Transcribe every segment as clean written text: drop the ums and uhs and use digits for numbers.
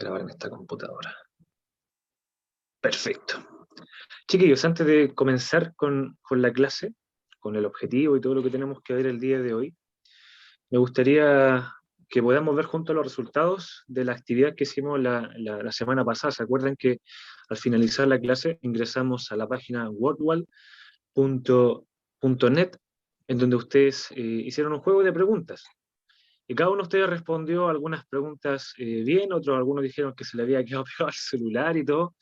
grabar en esta computadora. Perfecto. Chiquillos, antes de comenzar con la clase, con el objetivo y todo lo que tenemos que ver el día de hoy, me gustaría que podamos ver juntos los resultados de la actividad que hicimos la semana pasada. ¿Se acuerdan que al finalizar la clase ingresamos a la página wordwall.net, en donde ustedes hicieron un juego de preguntas? Y cada uno de ustedes respondió algunas preguntas bien, algunos dijeron que se le había quedado pegado al celular y todo,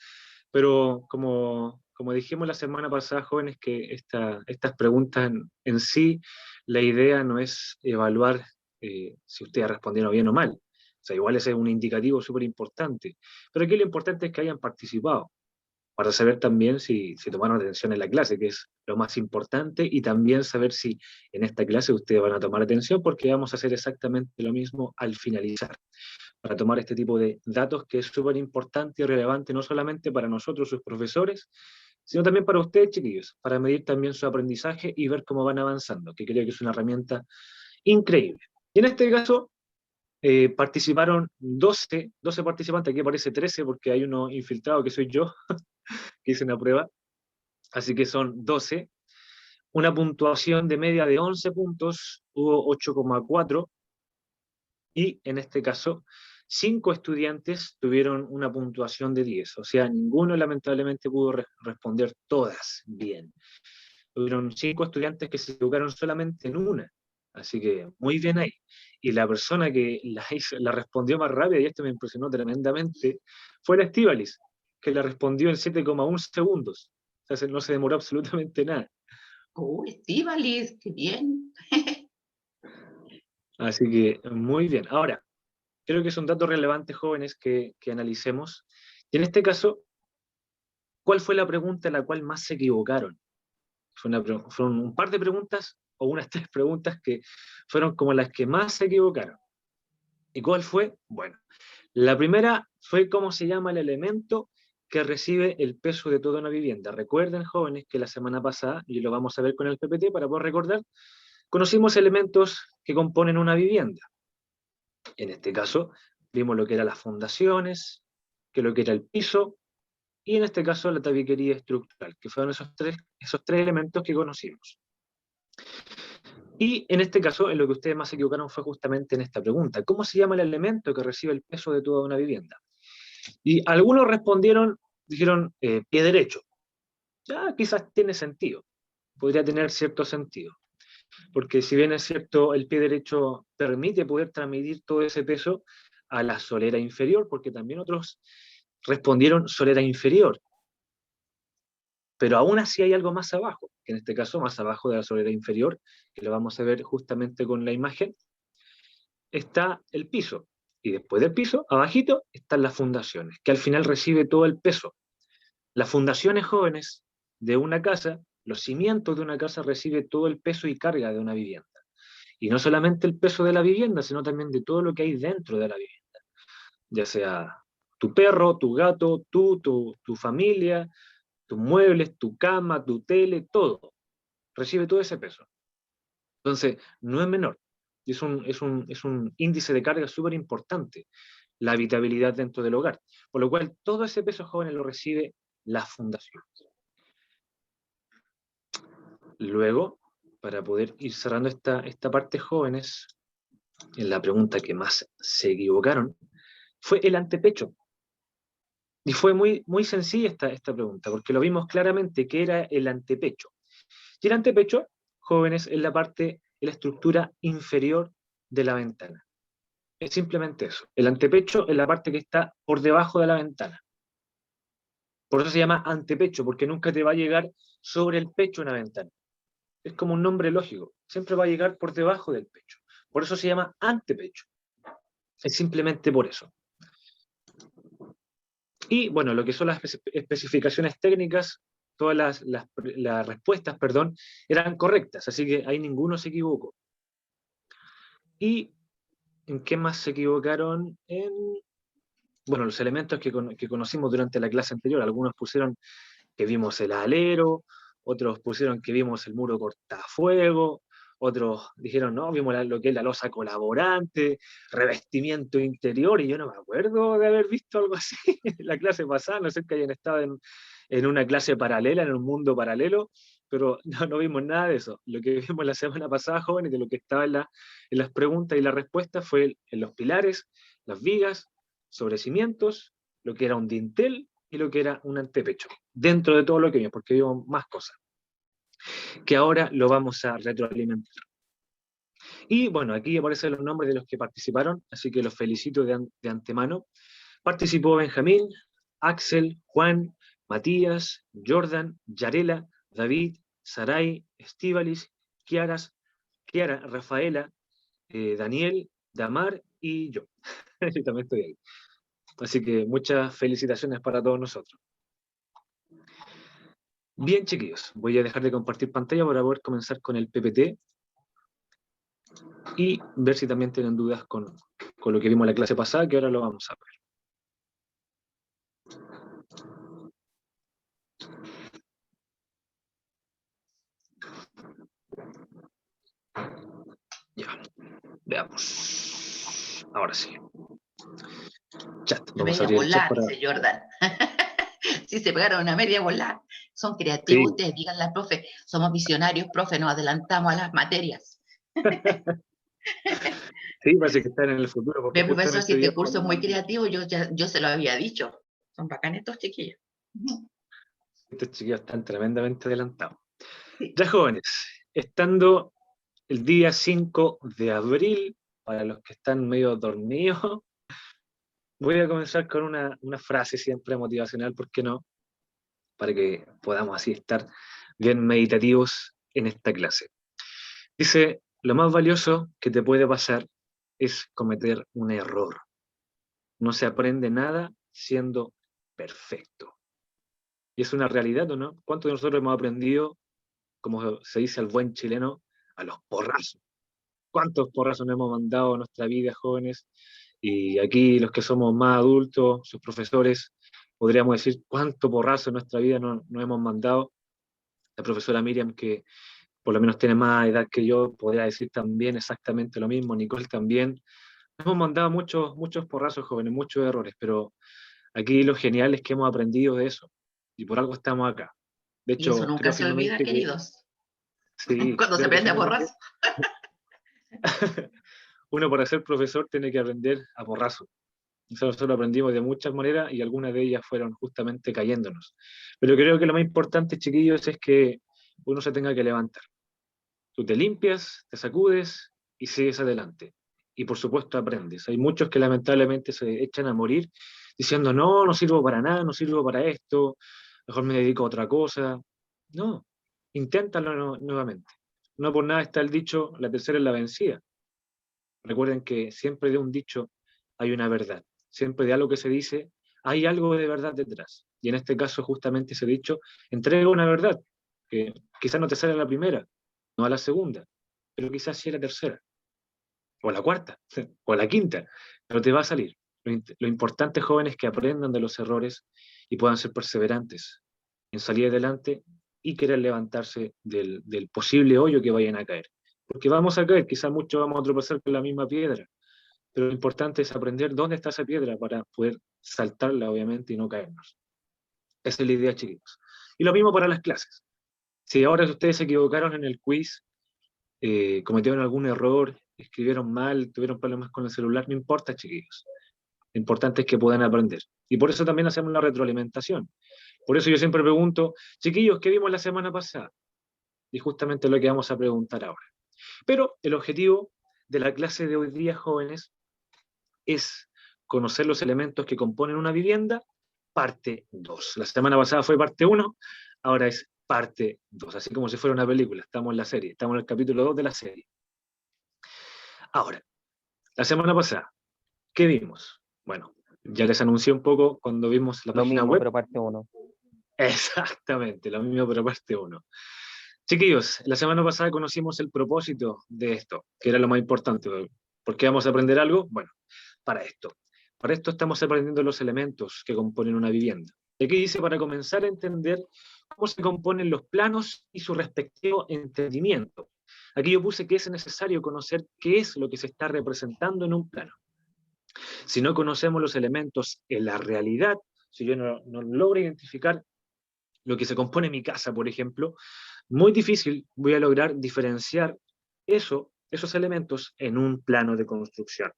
pero como dijimos la semana pasada, jóvenes, que estas preguntas en sí, la idea no es evaluar si ustedes respondieron bien o mal. O sea, igual ese es un indicativo súper importante. Pero aquí lo importante es que hayan participado, para saber también si tomaron atención en la clase, que es lo más importante, y también saber si en esta clase ustedes van a tomar atención, porque vamos a hacer exactamente lo mismo al finalizar, para tomar este tipo de datos que es súper importante y relevante no solamente para nosotros, sus profesores, sino también para ustedes, chiquillos, para medir también su aprendizaje y ver cómo van avanzando, que creo que es una herramienta increíble. Y en este caso participaron 12 participantes, aquí aparece 13 porque hay uno infiltrado que soy yo, que hice una prueba, así que son 12. Una puntuación de media de 11 puntos, hubo 8,4, y en este caso 5 estudiantes tuvieron una puntuación de 10, o sea, ninguno lamentablemente pudo responder todas bien. Hubieron 5 estudiantes que se equivocaron solamente en una, así que muy bien ahí. Y la persona que la respondió más rápida, y esto me impresionó tremendamente, fue la Estíbalis, que la respondió en 7,1 segundos. O sea, no se demoró absolutamente nada. Estíbalis, qué bien. Así que muy bien. Ahora, creo que son datos relevantes, jóvenes, que analicemos. Y en este caso, ¿cuál fue la pregunta en la cual más se equivocaron? Fueron un par de preguntas, o unas 3 preguntas que fueron como las que más se equivocaron. ¿Y cuál fue? Bueno, la primera fue cómo se llama el elemento que recibe el peso de toda una vivienda. Recuerden, jóvenes, que la semana pasada, y lo vamos a ver con el PPT para poder recordar, conocimos elementos que componen una vivienda. En este caso, vimos lo que eran las fundaciones, que lo que era el piso, y en este caso la tabiquería estructural, que fueron esos tres elementos que conocimos. Y en este caso, en lo que ustedes más se equivocaron fue justamente en esta pregunta: ¿cómo se llama el elemento que recibe el peso de toda una vivienda? Y algunos respondieron, dijeron pie derecho. Ya quizás tiene sentido, podría tener cierto sentido, porque si bien es cierto, el pie derecho permite poder transmitir todo ese peso a la solera inferior, porque también otros respondieron solera inferior, pero aún así hay algo más abajo, que en este caso más abajo de la solera inferior, que lo vamos a ver justamente con la imagen, está el piso, y después del piso, abajito, están las fundaciones, que al final recibe todo el peso. Las fundaciones, jóvenes, de una casa, los cimientos de una casa, recibe todo el peso y carga de una vivienda. Y no solamente el peso de la vivienda, sino también de todo lo que hay dentro de la vivienda, ya sea tu perro, tu gato, tu familia, tus muebles, tu cama, tu tele, todo. Recibe todo ese peso. Entonces, no es menor. Es un índice de carga súper importante, la habitabilidad dentro del hogar. Por lo cual, todo ese peso, jóvenes, lo recibe la fundación. Luego, para poder ir cerrando esta parte, jóvenes, en la pregunta que más se equivocaron, fue el antepecho. Y fue muy, muy sencilla esta pregunta, porque lo vimos claramente que era el antepecho. Y el antepecho, jóvenes, es la parte, es la estructura inferior de la ventana. Es simplemente eso. El antepecho es la parte que está por debajo de la ventana. Por eso se llama antepecho, porque nunca te va a llegar sobre el pecho una ventana. Es como un nombre lógico. Siempre va a llegar por debajo del pecho. Por eso se llama antepecho. Es simplemente por eso. Y bueno, lo que son las especificaciones técnicas, todas las respuestas, perdón, eran correctas, así que ahí ninguno se equivocó. ¿Y en qué más se equivocaron? Bueno, los elementos que conocimos durante la clase anterior. Algunos pusieron que vimos el alero, otros pusieron que vimos el muro cortafuego, otros dijeron, no, vimos lo que es la losa colaborante, revestimiento interior, y yo no me acuerdo de haber visto algo así en la clase pasada, no sé que hayan estado en una clase paralela, en un mundo paralelo, pero no vimos nada de eso. Lo que vimos la semana pasada, jóvenes, de lo que estaba en las preguntas y las respuestas fue en los pilares, las vigas, sobre cimientos, lo que era un dintel y lo que era un antepecho, dentro de todo lo que vimos, porque vimos más cosas, que ahora lo vamos a retroalimentar. Y bueno, aquí aparecen los nombres de los que participaron, así que los felicito de antemano. Participó Benjamín, Axel, Juan, Matías, Jordan, Yarela, David, Saray, Estíbalis, Kiara, Rafaela, Daniel, Damar y yo. Yo también estoy ahí. Así que muchas felicitaciones para todos nosotros. Bien, chiquillos, voy a dejar de compartir pantalla para poder comenzar con el PPT y ver si también tienen dudas con lo que vimos en la clase pasada, que ahora lo vamos a ver. Ya, veamos. Ahora sí. Chat. Una Vamos a media abrir el chat volar, para... dice Jordan. Sí, se pegaron una media volar. Son Sí. creativos ustedes, díganle al profe. Somos visionarios, profe, nos adelantamos a las materias. Sí, parece que están en el futuro, porque Ve, profesor, si justamente hoy día este estamos curso es muy hablando de creativo, yo se lo había dicho. Son bacanes estos chiquillos. estos chiquillos están tremendamente adelantados. Sí. Ya, jóvenes, estando el día 5 de abril, para los que están medio dormidos, voy a comenzar con una frase siempre motivacional, ¿por qué no? Para que podamos así estar bien meditativos en esta clase. Dice, lo más valioso que te puede pasar es cometer un error. No se aprende nada siendo perfecto. Y es una realidad, ¿o no? ¿Cuántos de nosotros hemos aprendido, como se dice al buen chileno, a los porrazos? ¿Cuántos porrazos nos hemos mandado en nuestra vida, jóvenes? Y aquí los que somos más adultos, sus profesores, podríamos decir cuánto porrazo en nuestra vida nos hemos mandado. La profesora Miriam, que por lo menos tiene más edad que yo, podría decir también exactamente lo mismo. Nicole también. Hemos mandado muchos porrazos, jóvenes, muchos errores, pero aquí lo genial es que hemos aprendido de eso. Y por algo estamos acá. De Y eso hecho, nunca creo se olvida, firmemente que, queridos. sí, Cuando se creo que prende a firmemente porrazo. uno para ser profesor tiene que aprender a porrazo. Nosotros lo aprendimos de muchas maneras y algunas de ellas fueron justamente cayéndonos. Pero creo que lo más importante, chiquillos, es que uno se tenga que levantar. Tú te limpias, te sacudes y sigues adelante. Y por supuesto aprendes. Hay muchos que lamentablemente se echan a morir diciendo, no, no sirvo para nada, no sirvo para esto, mejor me dedico a otra cosa. No, inténtalo nuevamente. No por nada está el dicho, la tercera es la vencida. Recuerden que siempre de un dicho hay una verdad. Siempre de algo que se dice hay algo de verdad detrás. Y en este caso, justamente ese dicho entrega una verdad, que quizás no te sale a la primera, no a la segunda, pero quizás sí a la tercera, o a la cuarta, o a la quinta, pero te va a salir. Lo importante, jóvenes, es que aprendan de los errores y puedan ser perseverantes en salir adelante y querer levantarse del posible hoyo que vayan a caer. Porque vamos a caer, quizás muchos vamos a tropezar con la misma piedra, pero lo importante es aprender dónde está esa piedra para poder saltarla, obviamente, y no caernos. Esa es la idea, chiquitos. Y lo mismo para las clases. Si ahora ustedes se equivocaron en el quiz, cometieron algún error, escribieron mal, tuvieron problemas con el celular, no importa, chiquillos. Lo importante es que puedan aprender. Y por eso también hacemos la retroalimentación. Por eso yo siempre pregunto, chiquillos, ¿qué vimos la semana pasada? Y justamente lo que vamos a preguntar ahora. Pero el objetivo de la clase de hoy día, jóvenes, es conocer los elementos que componen una vivienda, parte 2. La semana pasada fue parte 1, ahora es parte 2, así como si fuera una película, estamos en la serie, estamos en el capítulo 2 de la serie. Ahora, la semana pasada, ¿qué vimos? Bueno, ya les anuncié un poco cuando vimos la Lo página mismo, web. pero parte 1. Exactamente, lo mismo, pero parte 1. Chiquillos, la semana pasada conocimos el propósito de esto, que era lo más importante. ¿Por qué vamos a aprender algo? Bueno, para esto. Para esto estamos aprendiendo los elementos que componen una vivienda. Y aquí dice, para comenzar a entender cómo se componen los planos y su respectivo entendimiento. Aquí yo puse que es necesario conocer qué es lo que se está representando en un plano. Si no conocemos los elementos en la realidad, si yo no logro identificar lo que se compone en mi casa, por ejemplo, muy difícil voy a lograr diferenciar esos elementos en un plano de construcción.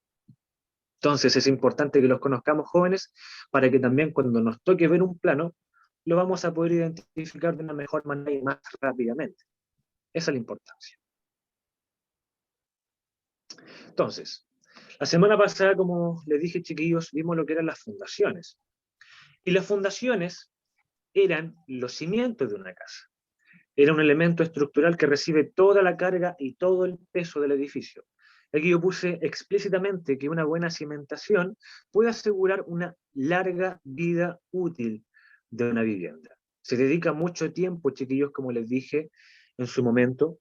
Entonces es importante que los conozcamos, jóvenes, para que también cuando nos toque ver un plano, lo vamos a poder identificar de una mejor manera y más rápidamente. Esa es la importancia. Entonces, la semana pasada, como les dije, chiquillos, vimos lo que eran las fundaciones. Y las fundaciones eran los cimientos de una casa. Era un elemento estructural que recibe toda la carga y todo el peso del edificio. Aquí yo puse explícitamente que una buena cimentación puede asegurar una larga vida útil de una vivienda. Se dedica mucho tiempo, chiquillos, como les dije en su momento,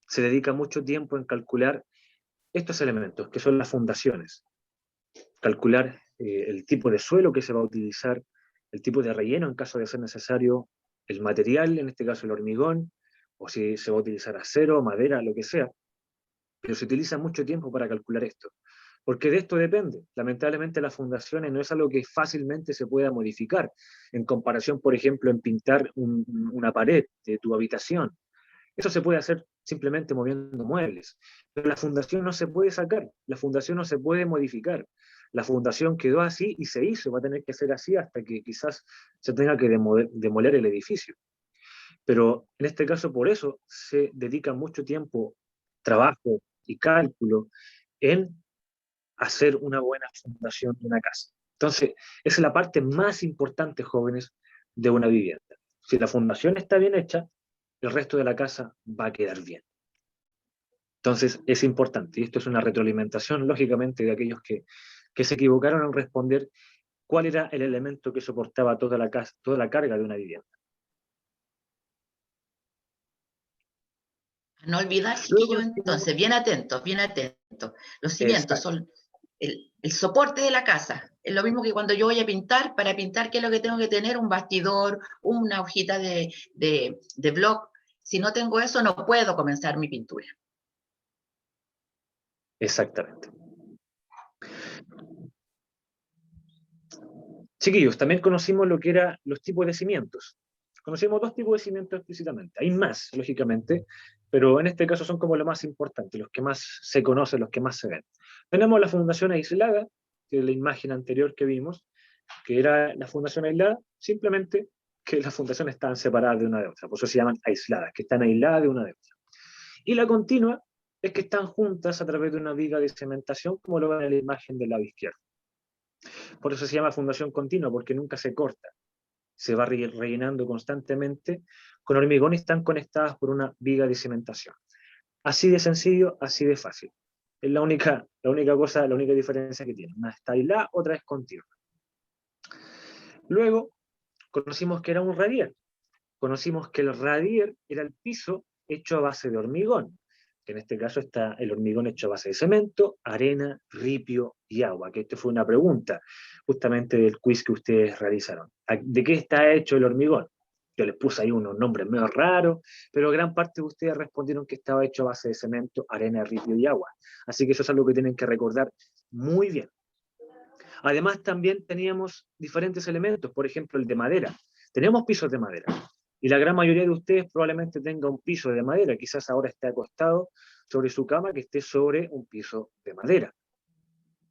se dedica mucho tiempo en calcular estos elementos, que son las fundaciones. Calcular el tipo de suelo que se va a utilizar, el tipo de relleno en caso de ser necesario, el material, en este caso el hormigón, o si se va a utilizar acero, madera, lo que sea. Pero se utiliza mucho tiempo para calcular esto, porque de esto depende. Lamentablemente las fundaciones no es algo que fácilmente se pueda modificar, en comparación, por ejemplo, en pintar una pared de tu habitación. Eso se puede hacer simplemente moviendo muebles, pero la fundación no se puede sacar, la fundación no se puede modificar. La fundación quedó así y se hizo, va a tener que ser así hasta que quizás se tenga que demoler el edificio. Pero en este caso, por eso se dedica mucho tiempo, trabajo y cálculo en hacer una buena fundación de una casa. Entonces, esa es la parte más importante, jóvenes, de una vivienda. Si la fundación está bien hecha, el resto de la casa va a quedar bien. Entonces, es importante. Y esto es una retroalimentación, lógicamente, de aquellos que se equivocaron en responder cuál era el elemento que soportaba toda la casa, toda la carga de una vivienda. No olvidar, Luego, chiquillos, entonces, bien atentos, bien atentos. Los cimientos exacto, son el soporte de la casa. Es lo mismo que cuando yo voy a pintar, para pintar, ¿qué es lo que tengo que tener? Un bastidor, una hojita de bloc. Si no tengo eso, no puedo comenzar mi pintura. exactamente. Chiquillos, también conocimos lo que eran los tipos de cimientos. Conocimos dos tipos de cimientos explícitamente. Hay más, lógicamente, pero en este caso son como los más importantes, los que más se conocen, los que más se ven. Tenemos la fundación aislada, que es la imagen anterior que vimos, que era la fundación aislada, simplemente que las fundaciones estaban separadas de una de otra, por eso se llaman aisladas, que están aisladas de una de otra. Y la continua es que están juntas a través de una viga de cementación, como lo ven en la imagen del lado izquierdo. Por eso se llama fundación continua, porque nunca se corta. Se va rellenando constantemente con hormigón y están conectadas por una viga de cimentación. Así de sencillo, así de fácil. Es la única cosa, la única diferencia que tiene. Una está aislada, otra es continua. Luego, conocimos que era un radier. Conocimos que el radier era el piso hecho a base de hormigón, que en este caso está el hormigón hecho a base de cemento, arena, ripio y agua, que esta fue una pregunta justamente del quiz que ustedes realizaron. ¿De qué está hecho el hormigón? Yo les puse ahí unos nombres medio raros, pero gran parte de ustedes respondieron que estaba hecho a base de cemento, arena, ripio y agua. Así que eso es algo que tienen que recordar muy bien. Además, también teníamos diferentes elementos, por ejemplo, el de madera. Tenemos pisos de madera. Y la gran mayoría de ustedes probablemente tenga un piso de madera. Quizás ahora esté acostado sobre su cama que esté sobre un piso de madera.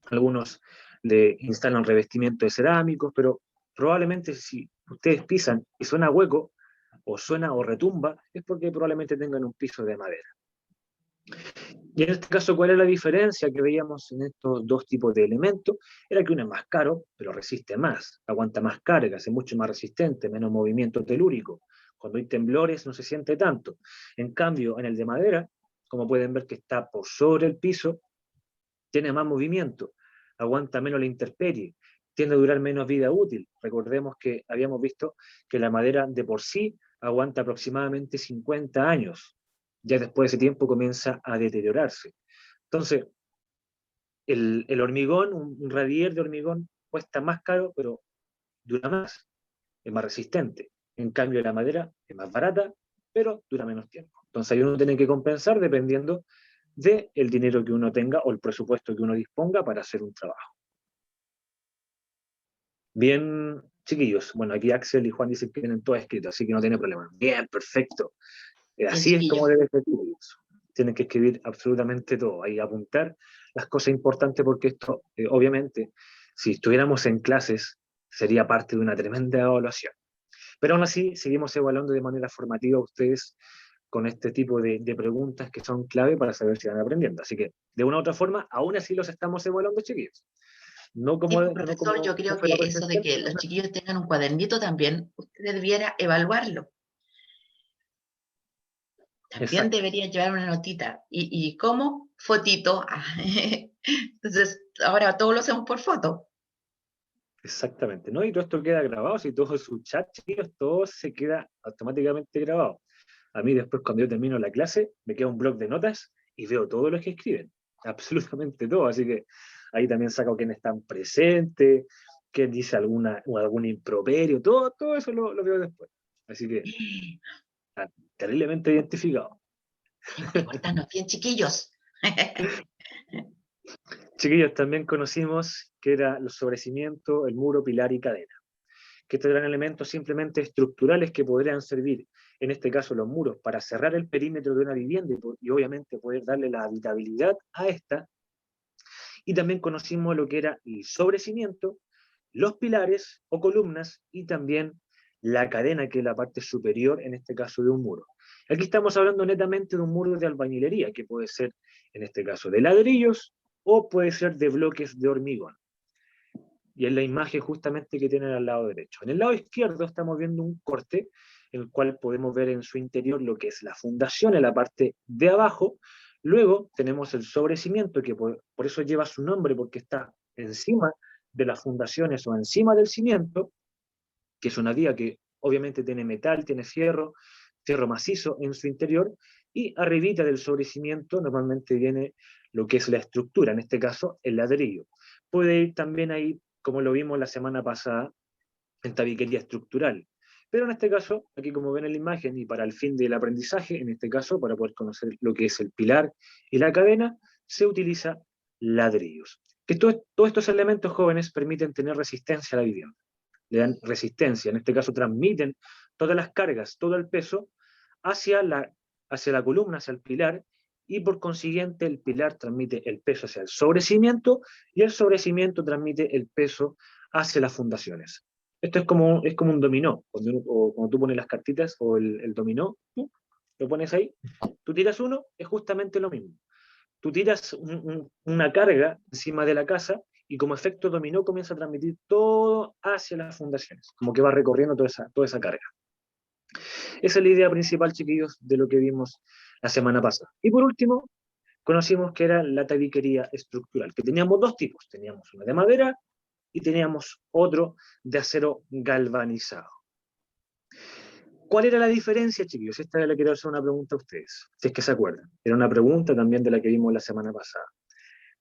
Algunos le instalan revestimiento de cerámicos, pero probablemente si ustedes pisan y suena hueco, o suena o retumba, es porque probablemente tengan un piso de madera. Y en este caso, ¿cuál es la diferencia que veíamos en estos dos tipos de elementos? Era que uno es más caro, pero resiste más, aguanta más carga, es mucho más resistente, menos movimiento telúrico. Cuando hay temblores no se siente tanto. En cambio, en el de madera, como pueden ver que está por sobre el piso, tiene más movimiento, aguanta menos la intemperie, tiende a durar menos vida útil. Recordemos que habíamos visto que la madera de por sí aguanta aproximadamente 50 años. Ya después de ese tiempo comienza a deteriorarse. Entonces, el hormigón, un radier de hormigón, cuesta más caro, pero dura más, es más resistente. En cambio, la madera es más barata, pero dura menos tiempo. Entonces ahí uno tiene que compensar dependiendo del dinero que uno tenga o el presupuesto que uno disponga para hacer un trabajo. Bien, chiquillos. Bueno, aquí Axel y Juan dicen que tienen todo escrito, así que no tiene problema. Bien, perfecto. Bien, Así es como chiquillos. debe ser. Tienen que escribir absolutamente todo, ahí apuntar las cosas importantes, porque esto, obviamente, si estuviéramos en clases, sería parte de una tremenda evaluación. Pero aún así, seguimos evaluando de manera formativa a ustedes con este tipo de preguntas que son clave para saber si van aprendiendo. Así que, de una u otra forma, aún así los estamos evaluando, chiquillos. No Sí, como, pues, no profesor, como yo creo fuera que eso de presencial, que pero los chiquillos tengan un cuadernito también, usted debiera evaluarlo. También exacto. debería llevar una notita. ¿Y cómo? Fotito. Entonces, ahora todo lo hacemos por foto. Exactamente, ¿no? Y todo esto queda grabado, si todo su chat, chicos, todo se queda automáticamente grabado. A mí después, cuando yo termino la clase, me queda un blog de notas y veo todo lo que escriben, absolutamente todo. Así que ahí también saco quién están presentes, quién dice alguna, o algún improperio, todo eso lo veo después. Así que, ah, terriblemente identificado. Tenemos que portarnos bien, chiquillos. Chiquillos, también conocimos que era el sobrecimiento, el muro, pilar y cadena, que estos eran elementos simplemente estructurales que podrían servir, en este caso los muros, para cerrar el perímetro de una vivienda y obviamente poder darle la habitabilidad a esta. Y también conocimos lo que era el sobrecimiento, los pilares o columnas y también la cadena, que es la parte superior, en este caso de un muro. Aquí estamos hablando netamente de un muro de albañilería, que puede ser, en este caso, de ladrillos o puede ser de bloques de hormigón. Y es la imagen justamente que tienen al lado derecho. En el lado izquierdo estamos viendo un corte, el cual podemos ver en su interior lo que es la fundación en la parte de abajo. Luego tenemos el sobrecimiento, que por eso lleva su nombre, porque está encima de las fundaciones o encima del cimiento, que es una viga que obviamente tiene metal, tiene fierro, fierro macizo en su interior, y arribita del sobrecimiento normalmente viene lo que es la estructura, en este caso el ladrillo. Puede ir también ahí, como lo vimos la semana pasada, en tabiquería estructural. Pero en este caso, aquí como ven en la imagen, y para el fin del aprendizaje, en este caso, para poder conocer lo que es el pilar y la cadena, se utiliza ladrillos. Que todos estos elementos jóvenes permiten tener resistencia a la vivienda, le dan resistencia, en este caso transmiten todas las cargas, todo el peso hacia la columna, hacia el pilar, y por consiguiente el pilar transmite el peso hacia el sobrecimiento y el sobrecimiento transmite el peso hacia las fundaciones. Esto es como un dominó, cuando tú pones las cartitas o el dominó, lo pones ahí, tú tiras uno, es justamente lo mismo. Tú tiras una carga encima de la casa y como efecto dominó comienza a transmitir todo hacia las fundaciones, como que va recorriendo toda esa carga. Esa es la idea principal, chiquillos, de lo que vimos la semana pasada. Y por último, conocimos que era la tabiquería estructural, que teníamos dos tipos, teníamos una de madera y teníamos otro de acero galvanizado. ¿Cuál era la diferencia, chiquillos? Esta le quiero hacer una pregunta a ustedes, si es que se acuerdan. Era una pregunta también de la que vimos la semana pasada.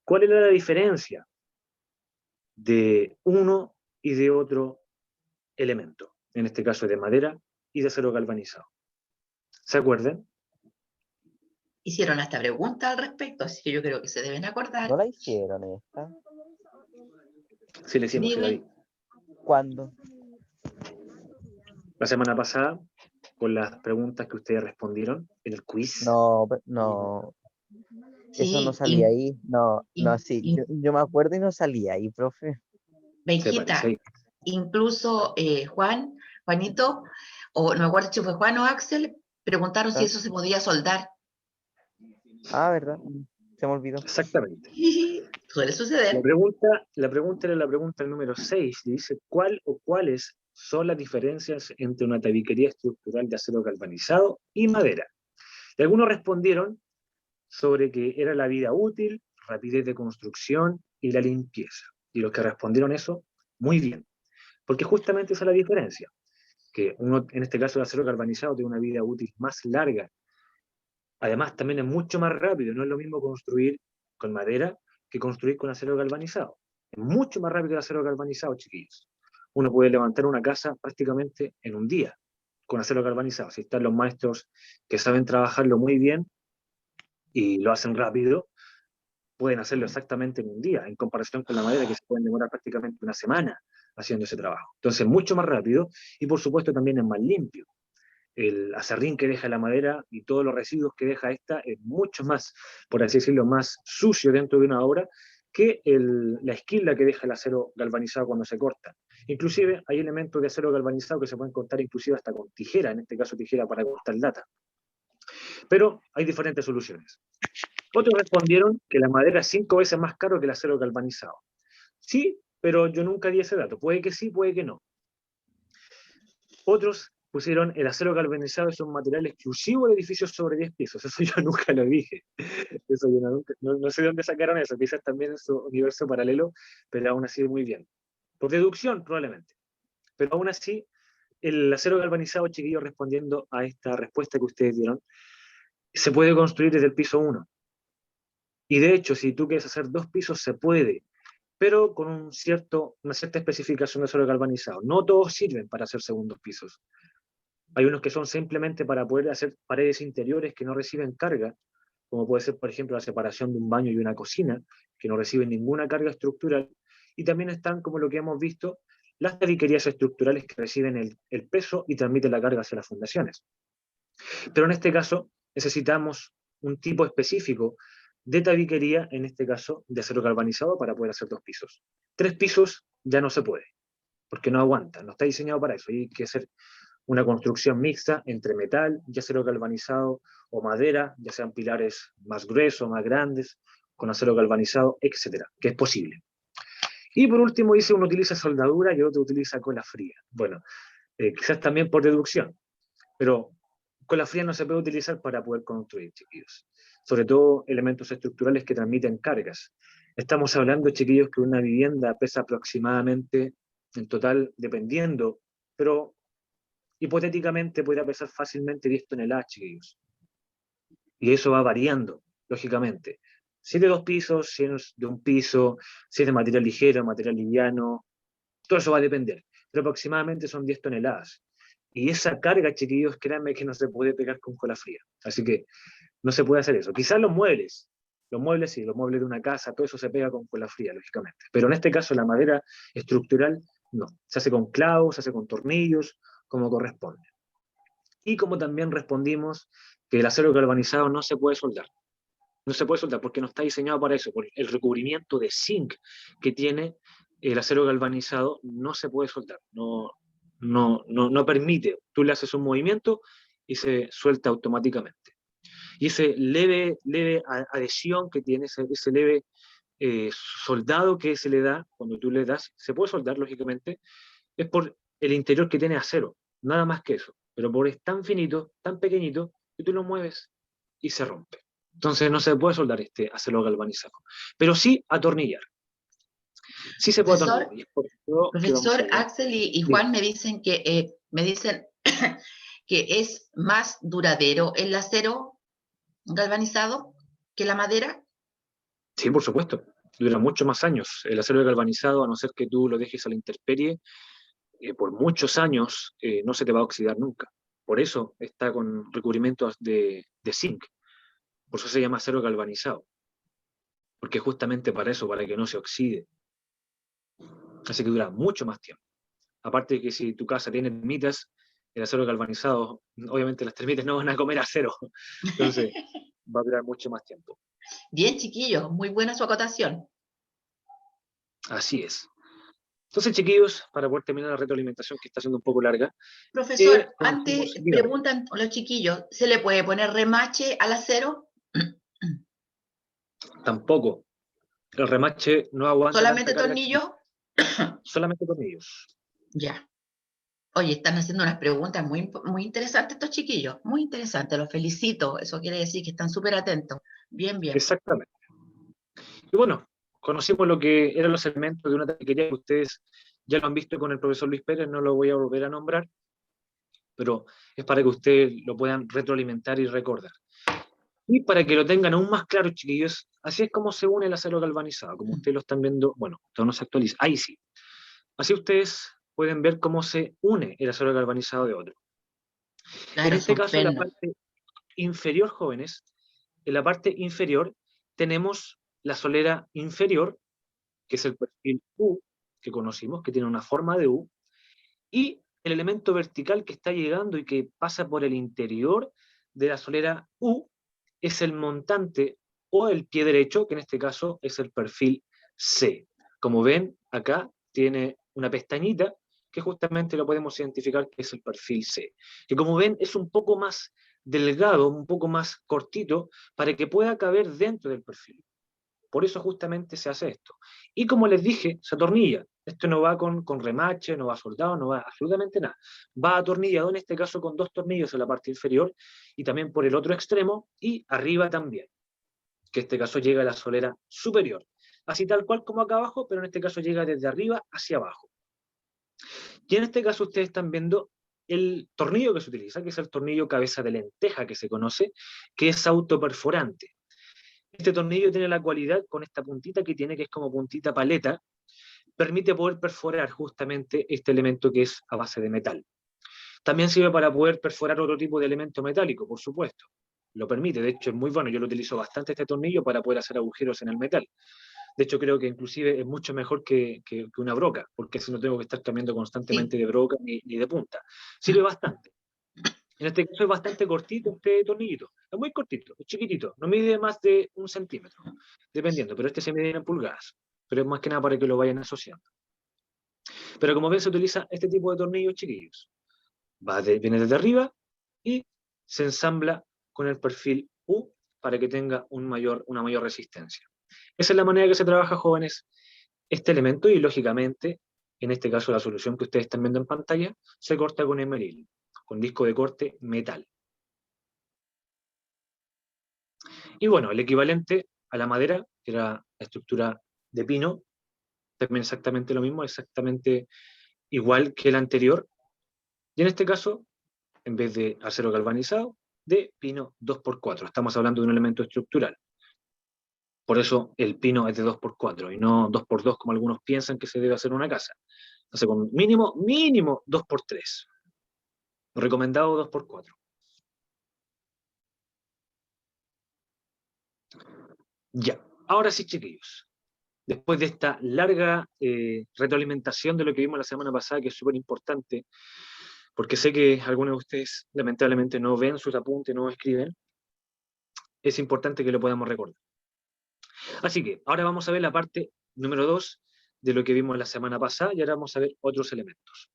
¿Cuál era la diferencia de uno y de otro elemento? En este caso de madera y de acero galvanizado. ¿Se acuerdan? Hicieron esta pregunta al respecto, así que yo creo que se deben ¿No acordar. la hicieron esta? Sí, le hicimos, sí la Dime, vi. ¿Cuándo? La semana pasada, con las preguntas que ustedes respondieron en el quiz. No, no, eso no sí, salía ahí. No, no, sí, in- yo me acuerdo y no salía ahí, profe. Se parece Benjita, ahí. incluso Juanito, o no me acuerdo si fue Juan o Axel, preguntaron si ¿Ah? eso se podía soldar. Ah, ¿verdad? Se me olvidó. Exactamente. Suele La suceder. pregunta, la pregunta era la pregunta número 6. Dice, ¿cuál o cuáles son las diferencias entre una tabiquería estructural de acero galvanizado y madera? Y algunos respondieron sobre que era la vida útil, rapidez de construcción y la limpieza. Y los que respondieron eso, muy bien. Porque justamente esa es la diferencia. Que uno, en este caso el acero galvanizado, tiene una vida útil más larga. Además, también es mucho más rápido. No es lo mismo construir con madera que construir con acero galvanizado. Es mucho más rápido el acero galvanizado, chiquillos. Uno puede levantar una casa prácticamente en un día con acero galvanizado. Si están los maestros que saben trabajarlo muy bien y lo hacen rápido, pueden hacerlo exactamente en un día, en comparación con la madera que se pueden demorar prácticamente una semana haciendo ese trabajo. Entonces, mucho más rápido y por supuesto también es más limpio. El acerrín que deja la madera y todos los residuos que deja esta es mucho más, por así decirlo, más sucio dentro de una obra que la esquilda que deja el acero galvanizado cuando se corta. Inclusive hay elementos de acero galvanizado que se pueden cortar inclusive hasta con tijera, en este caso tijera para cortar lata. Pero hay diferentes soluciones. Otros respondieron que la madera es 5 veces más caro que el acero galvanizado. Sí, pero yo nunca di ese dato. Puede que sí, puede que no. Otros pusieron el acero galvanizado es un material exclusivo de edificios sobre 10 pisos. Eso yo nunca lo dije. Eso yo no sé de dónde sacaron eso. Quizás también en su universo paralelo, pero aún así muy bien. Por deducción, probablemente. Pero aún así, el acero galvanizado, chiquillos, respondiendo a esta respuesta que ustedes dieron, se puede construir desde el piso 1. Y de hecho, si tú quieres hacer 2 pisos, se puede, pero con una cierta especificación de acero galvanizado. No todos sirven para hacer segundos pisos. Hay unos que son simplemente para poder hacer paredes interiores que no reciben carga, como puede ser, por ejemplo, la separación de un baño y una cocina, que no reciben ninguna carga estructural. Y también están, como lo que hemos visto, las tabiquerías estructurales que reciben el peso y transmiten la carga hacia las fundaciones. Pero en este caso necesitamos un tipo específico de tabiquería, en este caso de acero galvanizado, para poder hacer 2 pisos. 3 pisos ya no se puede, porque no aguanta, no está diseñado para eso. Hay que hacer una construcción mixta entre metal y acero galvanizado o madera, ya sean pilares más gruesos, más grandes, con acero galvanizado, etcétera, que es posible. Y por último dice, uno utiliza soldadura y otro utiliza cola fría. Bueno, quizás también por deducción, pero cola fría no se puede utilizar para poder construir, chiquillos. Sobre todo elementos estructurales que transmiten cargas. Estamos hablando, chiquillos, que una vivienda pesa aproximadamente, en total, dependiendo, pero hipotéticamente podría pesar fácilmente 10 toneladas, chiquillos. Y eso va variando, lógicamente. Si es de 2 pisos, si es de un piso, si es de material ligero, material liviano, todo eso va a depender. Pero aproximadamente son 10 toneladas. Y esa carga, chiquillos, créanme que no se puede pegar con cola fría. Así que no se puede hacer eso. Quizás los muebles sí, los muebles de una casa, todo eso se pega con cola fría, lógicamente. Pero en este caso la madera estructural no. Se hace con clavos, se hace con tornillos, como corresponde. Y como también respondimos que el acero galvanizado no se puede soldar. No se puede soldar porque no está diseñado para eso. Por el recubrimiento de zinc que tiene el acero galvanizado no se puede soldar. No permite. Tú le haces un movimiento y se suelta automáticamente. Y ese leve adhesión que tiene, ese leve soldado que se le da cuando tú le das, se puede soldar lógicamente, es por el interior que tiene acero, nada más que eso. Pero por es tan finito, tan pequeñito, que tú lo mueves y se rompe. Entonces no se puede soldar este acero galvanizado. Pero sí atornillar. Sí se puede Profesor, atornillar. Y es por eso que vamos a profesor ver. Axel y Juan me dicen que que es más duradero el acero galvanizado que la madera. Sí, por supuesto. Dura mucho más años. El acero galvanizado, a no ser que tú lo dejes a la intemperie, por muchos años no se te va a oxidar nunca. Por eso está con recubrimientos de zinc. Por eso se llama acero galvanizado. Porque justamente para eso, para que no se oxide. Así que dura mucho más tiempo. Aparte de que si tu casa tiene termitas, el acero galvanizado, obviamente las termitas no van a comer acero. Entonces va a durar mucho más tiempo. Bien, chiquillos, muy buena su acotación. Así es. Entonces, chiquillos, para poder terminar la retroalimentación que está siendo un poco larga, Profesor, conocimos, antes dígame, preguntan los chiquillos, ¿se le puede poner remache al acero? tampoco. El remache no aguanta tanta ¿Solamente carga, tornillo? solamente con ellos. Ya. Oye, están haciendo unas preguntas muy interesantes estos chiquillos, muy interesantes, los felicito. Eso quiere decir que están súper atentos. Bien, bien. Exactamente. Y bueno, conocimos lo que eran los elementos de una taquería que ustedes ya lo han visto con el profesor Luis Pérez, no lo voy a volver a nombrar, pero es para que ustedes lo puedan retroalimentar y recordar. Y para que lo tengan aún más claro, chiquillos, así es como se une el acero galvanizado, como ustedes lo están viendo, bueno, esto no se actualiza, ahí sí. Así ustedes pueden ver cómo se une el acero galvanizado de otro. En Claro, este son caso, en la pernos. parte inferior, jóvenes, en la parte inferior tenemos la solera inferior, que es el perfil U, que conocimos, que tiene una forma de U, y el elemento vertical que está llegando y que pasa por el interior de la solera U es el montante o el pie derecho, que en este caso es el perfil C. Como ven, acá tiene una pestañita que justamente lo podemos identificar que es el perfil C. Que como ven es un poco más delgado, un poco más cortito, para que pueda caber dentro del perfil. Por eso justamente se hace esto. Y como les dije, se atornilla. Esto no va con remache, no va soldado, no va absolutamente nada. Va atornillado, en este caso, con 2 tornillos en la parte inferior y también por el otro extremo y arriba también, que en este caso llega a la solera superior. Así tal cual como acá abajo, pero en este caso llega desde arriba hacia abajo. Y en este caso ustedes están viendo el tornillo que se utiliza, que es el tornillo cabeza de lenteja que se conoce, que es autoperforante. Este tornillo tiene la cualidad con esta puntita que tiene, que es como puntita paleta, permite poder perforar justamente este elemento que es a base de metal. También sirve para poder perforar otro tipo de elemento metálico, por supuesto. Lo permite, de hecho es muy bueno, yo lo utilizo bastante este tornillo para poder hacer agujeros en el metal. De hecho creo que inclusive es mucho mejor que una broca, porque así no tengo que estar cambiando constantemente Sí. de broca ni de punta. Sirve bastante. En este caso es bastante cortito este tornillito. Es muy cortito, es chiquitito. No mide más de 1 centímetro, dependiendo. Pero este se mide en pulgadas. Pero es más que nada para que lo vayan asociando. Pero como ven, se utiliza este tipo de tornillos chiquillos. Viene desde arriba y se ensambla con el perfil U para que tenga una mayor resistencia. Esa es la manera que se trabaja, jóvenes, este elemento y, lógicamente, en este caso la solución que ustedes están viendo en pantalla, se corta con emeril, con disco de corte metal. Y bueno, el equivalente a la madera, que era la estructura de pino, también exactamente lo mismo, exactamente igual que el anterior. Y en este caso, en vez de acero galvanizado, de pino 2x4. Estamos hablando de un elemento estructural. Por eso el pino es de 2x4 y no 2x2 como algunos piensan que se debe hacer una casa. Entonces, con mínimo 2x3. Recomendado 2x4. Ya, ahora sí, chiquillos. Después de esta larga retroalimentación de lo que vimos la semana pasada, que es súper importante, porque sé que algunos de ustedes lamentablemente no ven sus apuntes, no escriben, es importante que lo podamos recordar. Así que ahora vamos a ver la parte número 2 de lo que vimos la semana pasada y ahora vamos a ver otros elementos.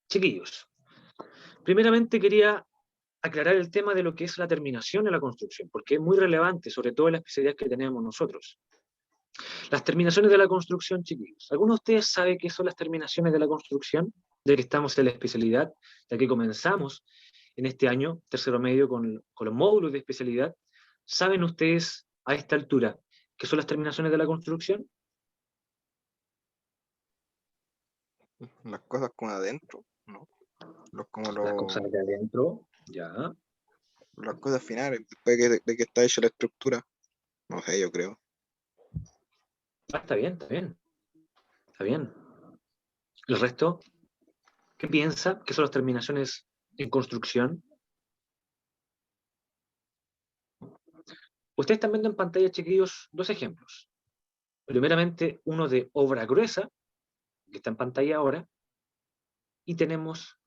Chiquillos, primeramente quería aclarar el tema de lo que es la terminación en la construcción, porque es muy relevante, sobre todo en la especialidad que tenemos nosotros. Las terminaciones de la construcción, chiquillos. ¿Alguno de ustedes sabe qué son las terminaciones de la construcción? De que estamos en la especialidad, de que comenzamos en este año, tercero medio, con los módulos de especialidad. ¿Saben ustedes a esta altura qué son las terminaciones de la construcción? Las cosas como adentro, ¿no? Como Las cosas de adentro, ya. las cosas finales, después de que está hecha la estructura. No sé, yo creo. Ah, está bien, está bien. Está bien. ¿El resto? ¿Qué piensa? ¿Qué son las terminaciones en construcción? Ustedes están viendo en pantalla, chiquillos, dos ejemplos. Primeramente, uno de obra gruesa, que está en pantalla ahora, y tenemos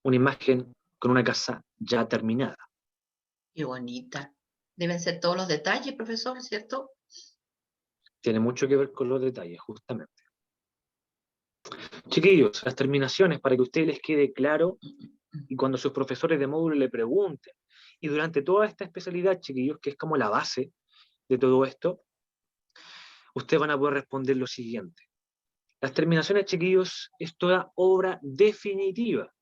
una imagen con una casa ya terminada. Qué bonita. Deben ser todos los detalles, profesor, ¿cierto? Tiene mucho que ver con los detalles, justamente. Chiquillos, las terminaciones, para que a ustedes les quede claro, y cuando sus profesores de módulo le pregunten, y durante toda esta especialidad, chiquillos, que es como la base de todo esto, ustedes van a poder responder lo siguiente. Las terminaciones, chiquillos, es toda obra definitiva.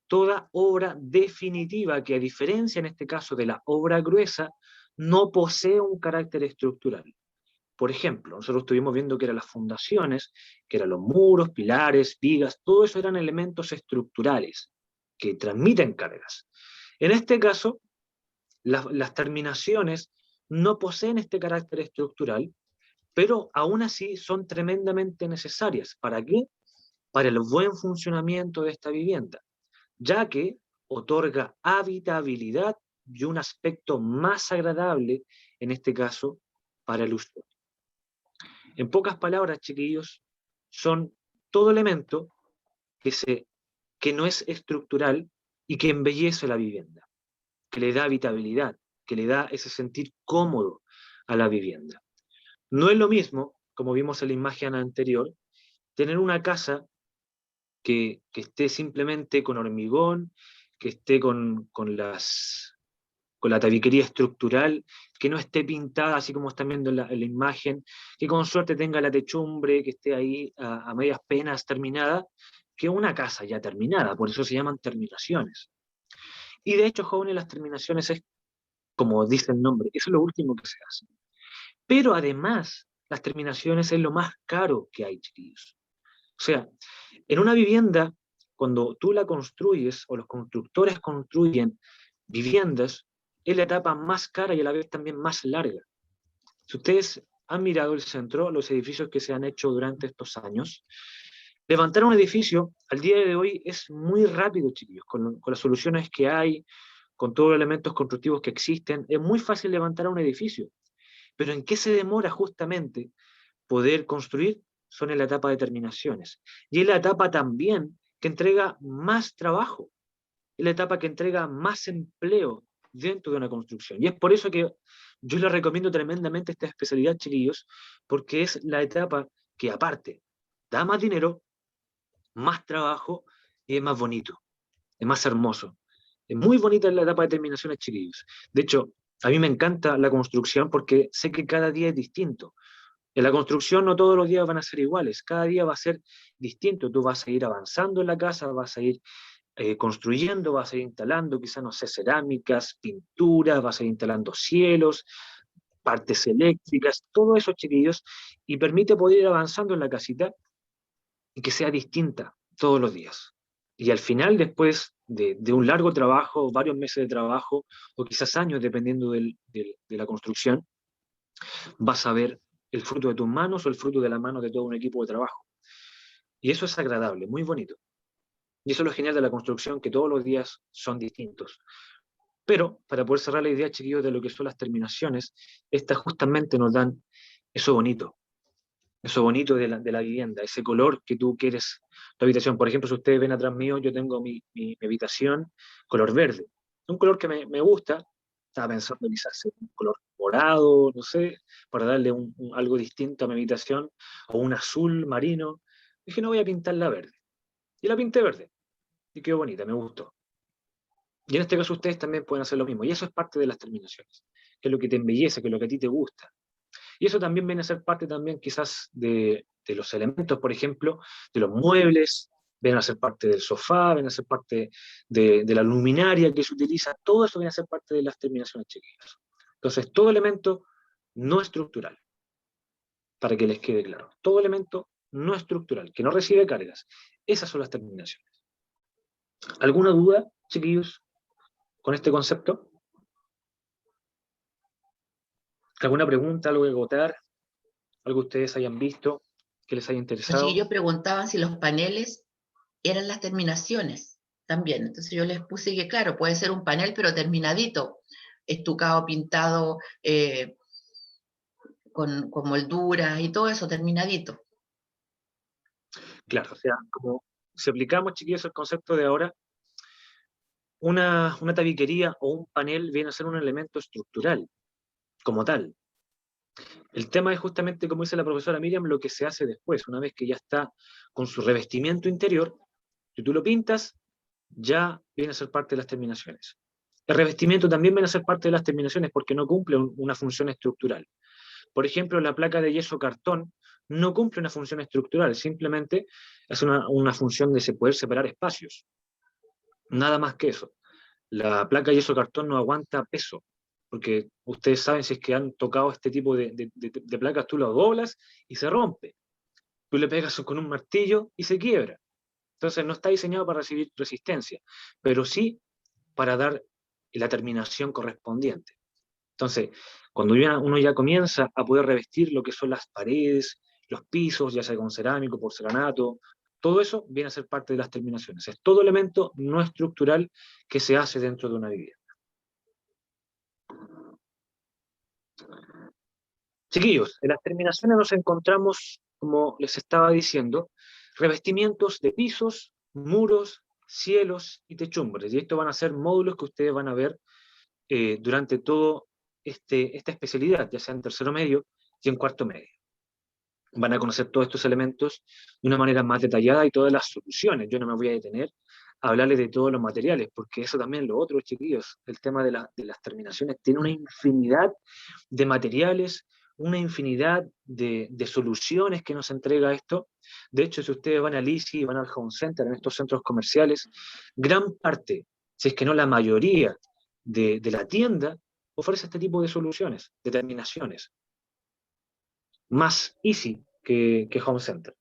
Toda obra definitiva que, a diferencia en este caso de la obra gruesa, no posee un carácter estructural. Por ejemplo, nosotros estuvimos viendo que eran las fundaciones, que eran los muros, pilares, vigas, todo eso eran elementos estructurales que transmiten cargas. En este caso, las terminaciones no poseen este carácter estructural, pero aún así son tremendamente necesarias. ¿Para qué? Para el buen funcionamiento de esta vivienda. ya que otorga habitabilidad y un aspecto más agradable, en este caso, para el usuario. En pocas palabras, chiquillos, son todo elemento que no es estructural y que embellece la vivienda, que le da habitabilidad, que le da ese sentir cómodo a la vivienda. No es lo mismo, como vimos en la imagen anterior, tener una casa que esté simplemente con hormigón, que esté con la tabiquería estructural, que no esté pintada así como están viendo en la imagen, que con suerte tenga la techumbre, que esté ahí a medias penas terminada, que una casa ya terminada, por eso se llaman terminaciones. Y de hecho, jóvenes, las terminaciones es, como dice el nombre, eso es lo último que se hace. Pero además, las terminaciones es lo más caro que hay, chiquillos. O sea, en una vivienda, cuando tú la construyes o los constructores construyen viviendas, es la etapa más cara y a la vez también más larga. Si ustedes han mirado el centro, los edificios que se han hecho durante estos años, levantar un edificio al día de hoy es muy rápido, chiquillos, con las soluciones que hay, con todos los elementos constructivos que existen, es muy fácil levantar un edificio. Pero ¿en qué se demora justamente poder construir? Son en la etapa de terminaciones. Y es la etapa también que entrega más trabajo, es la etapa que entrega más empleo dentro de una construcción. Y es por eso que yo les recomiendo tremendamente esta especialidad, chiquillos, porque es la etapa que aparte da más dinero, más trabajo y es más bonito, es más hermoso. Es muy bonita la etapa de terminaciones, chiquillos. De hecho, a mí me encanta la construcción porque sé que cada día es distinto. En la construcción no todos los días van a ser iguales, cada día va a ser distinto. Tú vas a ir avanzando en la casa, vas a ir construyendo, vas a ir instalando, quizás, no sé, cerámicas, pinturas, vas a ir instalando cielos, partes eléctricas, todo eso, chiquillos, y permite poder ir avanzando en la casita y que sea distinta todos los días. Y al final, después de un largo trabajo, varios meses de trabajo, o quizás años, dependiendo de la construcción, vas a ver el fruto de tus manos o el fruto de la mano de todo un equipo de trabajo. Y eso es agradable, muy bonito. Y eso es lo genial de la construcción, que todos los días son distintos. Pero, para poder cerrar la idea, chiquillos, de lo que son las terminaciones, estas justamente nos dan eso bonito de la vivienda, ese color que tú quieres tu habitación. Por ejemplo, si ustedes ven atrás mío, yo tengo mi habitación color verde. Un color que me gusta, estaba pensando quizás en un color morado, no sé, para darle algo distinto a mi habitación, o un azul marino. Dije, no voy a pintarla verde. Y la pinté verde, y quedó bonita, me gustó. Y en este caso ustedes también pueden hacer lo mismo. Y eso es parte de las terminaciones, que es lo que te embellece, que es lo que a ti te gusta. Y eso también viene a ser parte también quizás de los elementos, por ejemplo, de los muebles, vienen a ser parte del sofá, vienen a ser parte de la luminaria que se utiliza, todo eso viene a ser parte de las terminaciones, chiquillos. Entonces, todo elemento no estructural, para que les quede claro, todo elemento no estructural, que no recibe cargas, esas son las terminaciones. ¿Alguna duda, chiquillos, con este concepto? ¿Alguna pregunta, algo que agotar? ¿Algo que ustedes hayan visto, que les haya Los interesado? chiquillos preguntaban si los paneles eran las terminaciones también. Entonces yo les puse que, claro, puede ser un panel, pero terminadito, estucado, pintado, con molduras y todo eso, terminadito. Claro, o sea, como si aplicamos, chiquillos, el concepto de ahora, una tabiquería o un panel viene a ser un elemento estructural, como tal. El tema es justamente, como dice la profesora Miriam, lo que se hace después, una vez que ya está con su revestimiento interior, si tú lo pintas, ya viene a ser parte de las terminaciones. El revestimiento también viene a ser parte de las terminaciones porque no cumple una función estructural. Por ejemplo, la placa de yeso cartón no cumple una función estructural, simplemente es una función de poder separar espacios. Nada más que eso. La placa yeso cartón no aguanta peso, porque ustedes saben, si es que han tocado este tipo de placas, tú lo doblas y se rompe. Tú le pegas con un martillo y se quiebra. Entonces no está diseñado para recibir resistencia, pero sí para dar la terminación correspondiente. Entonces, cuando uno ya comienza a poder revestir lo que son las paredes, los pisos, ya sea con cerámico, porcelanato, Todo eso viene a ser parte de las terminaciones. Es todo elemento no estructural que se hace dentro de una vivienda. Chiquillos, en las terminaciones nos encontramos, como les estaba diciendo, revestimientos de pisos, muros, cielos y techumbres. Y estos van a ser módulos que ustedes van a ver durante todo esta especialidad, ya sea en tercero medio y en cuarto medio. Van a conocer todos estos elementos de una manera más detallada y todas las soluciones. Yo no me voy a detener a hablarles de todos los materiales, porque eso también es lo otro, chiquillos. El tema de las terminaciones tiene una infinidad de materiales, una infinidad de soluciones que nos entrega esto. De hecho, si ustedes van al ICI, van al Home Center, en estos centros comerciales, gran parte, si es que no la mayoría, de la tienda ofrece este tipo de soluciones, de terminaciones. Más easy que Home Center.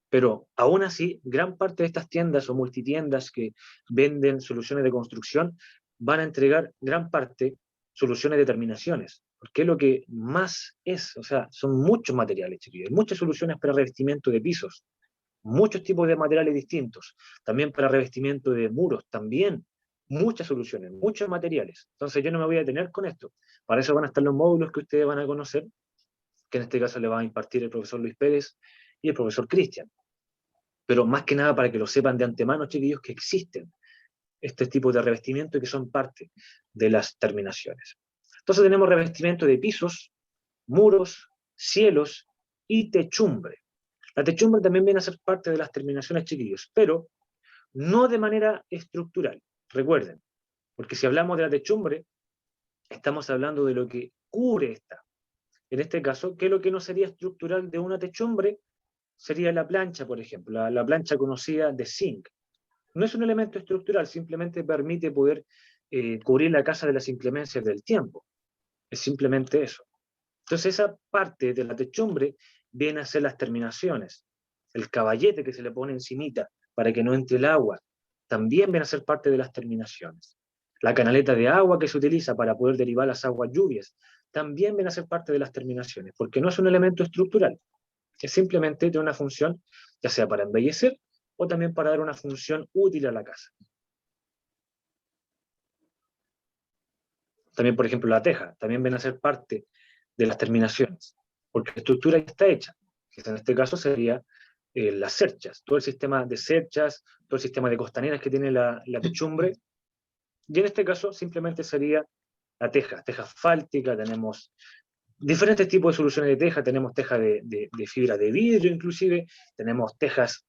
Pero aún así, gran parte de estas tiendas o multitiendas que venden soluciones de construcción van a entregar gran parte soluciones de terminaciones, porque es lo que más es, o sea, son muchos materiales, chiquillos, muchas soluciones para revestimiento de pisos, muchos tipos de materiales distintos, también para revestimiento de muros, también muchas soluciones, muchos materiales. Entonces yo no me voy a detener con esto. Para eso van a estar los módulos que ustedes van a conocer, que en este caso le va a impartir el profesor Luis Pérez y el profesor Cristian. Pero más que nada para que lo sepan de antemano, chiquillos, que existen este tipo de revestimiento y que son parte de las terminaciones. Entonces tenemos revestimiento de pisos, muros, cielos y techumbre. La techumbre también viene a ser parte de las terminaciones, chiquillos, pero no de manera estructural. Recuerden, porque si hablamos de la techumbre, estamos hablando de lo que cubre esta. En este caso, ¿qué es lo que no sería estructural de una techumbre? Sería la plancha, por ejemplo, la plancha conocida de zinc. No es un elemento estructural, simplemente permite poder cubrir la casa de las inclemencias del tiempo. Es simplemente eso. Entonces esa parte de la techumbre viene a ser las terminaciones. El caballete que se le pone encimita para que no entre el agua, también viene a ser parte de las terminaciones. La canaleta de agua que se utiliza para poder derivar las aguas lluvias, también viene a ser parte de las terminaciones, porque no es un elemento estructural, es simplemente de una función, ya sea para embellecer o también para dar una función útil a la casa. También, por ejemplo, la teja, también viene a ser parte de las terminaciones, porque la estructura ya está hecha, que en este caso sería las cerchas, todo el sistema de cerchas, todo el sistema de costaneras que tiene la techumbre, y en este caso simplemente sería la teja asfáltica, tenemos diferentes tipos de soluciones de teja, tenemos teja de fibra de vidrio inclusive, tenemos tejas,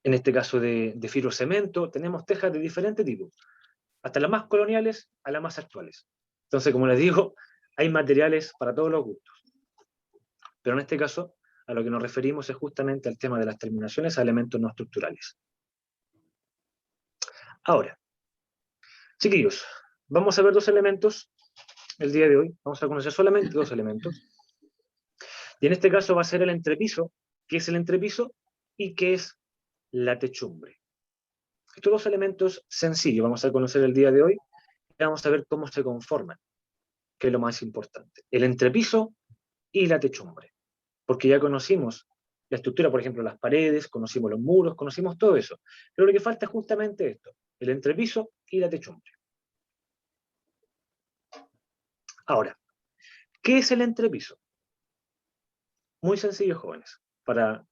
en este caso de fibrocemento, tenemos tejas de diferentes tipos, hasta las más coloniales a las más actuales. Entonces, como les digo, hay materiales para todos los gustos. Pero en este caso, a lo que nos referimos es justamente al tema de las terminaciones a elementos no estructurales. Ahora, chiquillos, vamos a ver dos elementos el día de hoy. Vamos a conocer solamente dos elementos. Y en este caso va a ser el entrepiso. ¿Qué es el entrepiso? Y qué es la techumbre. Estos dos elementos sencillos vamos a conocer el día de hoy. Y vamos a ver cómo se conforman, que es lo más importante. El entrepiso y la techumbre. Porque ya conocimos la estructura, por ejemplo, las paredes, conocimos los muros, conocimos todo eso. Pero lo que falta es justamente esto, el entrepiso y la techumbre. Ahora, ¿qué es el entrepiso? Muy sencillo, jóvenes, para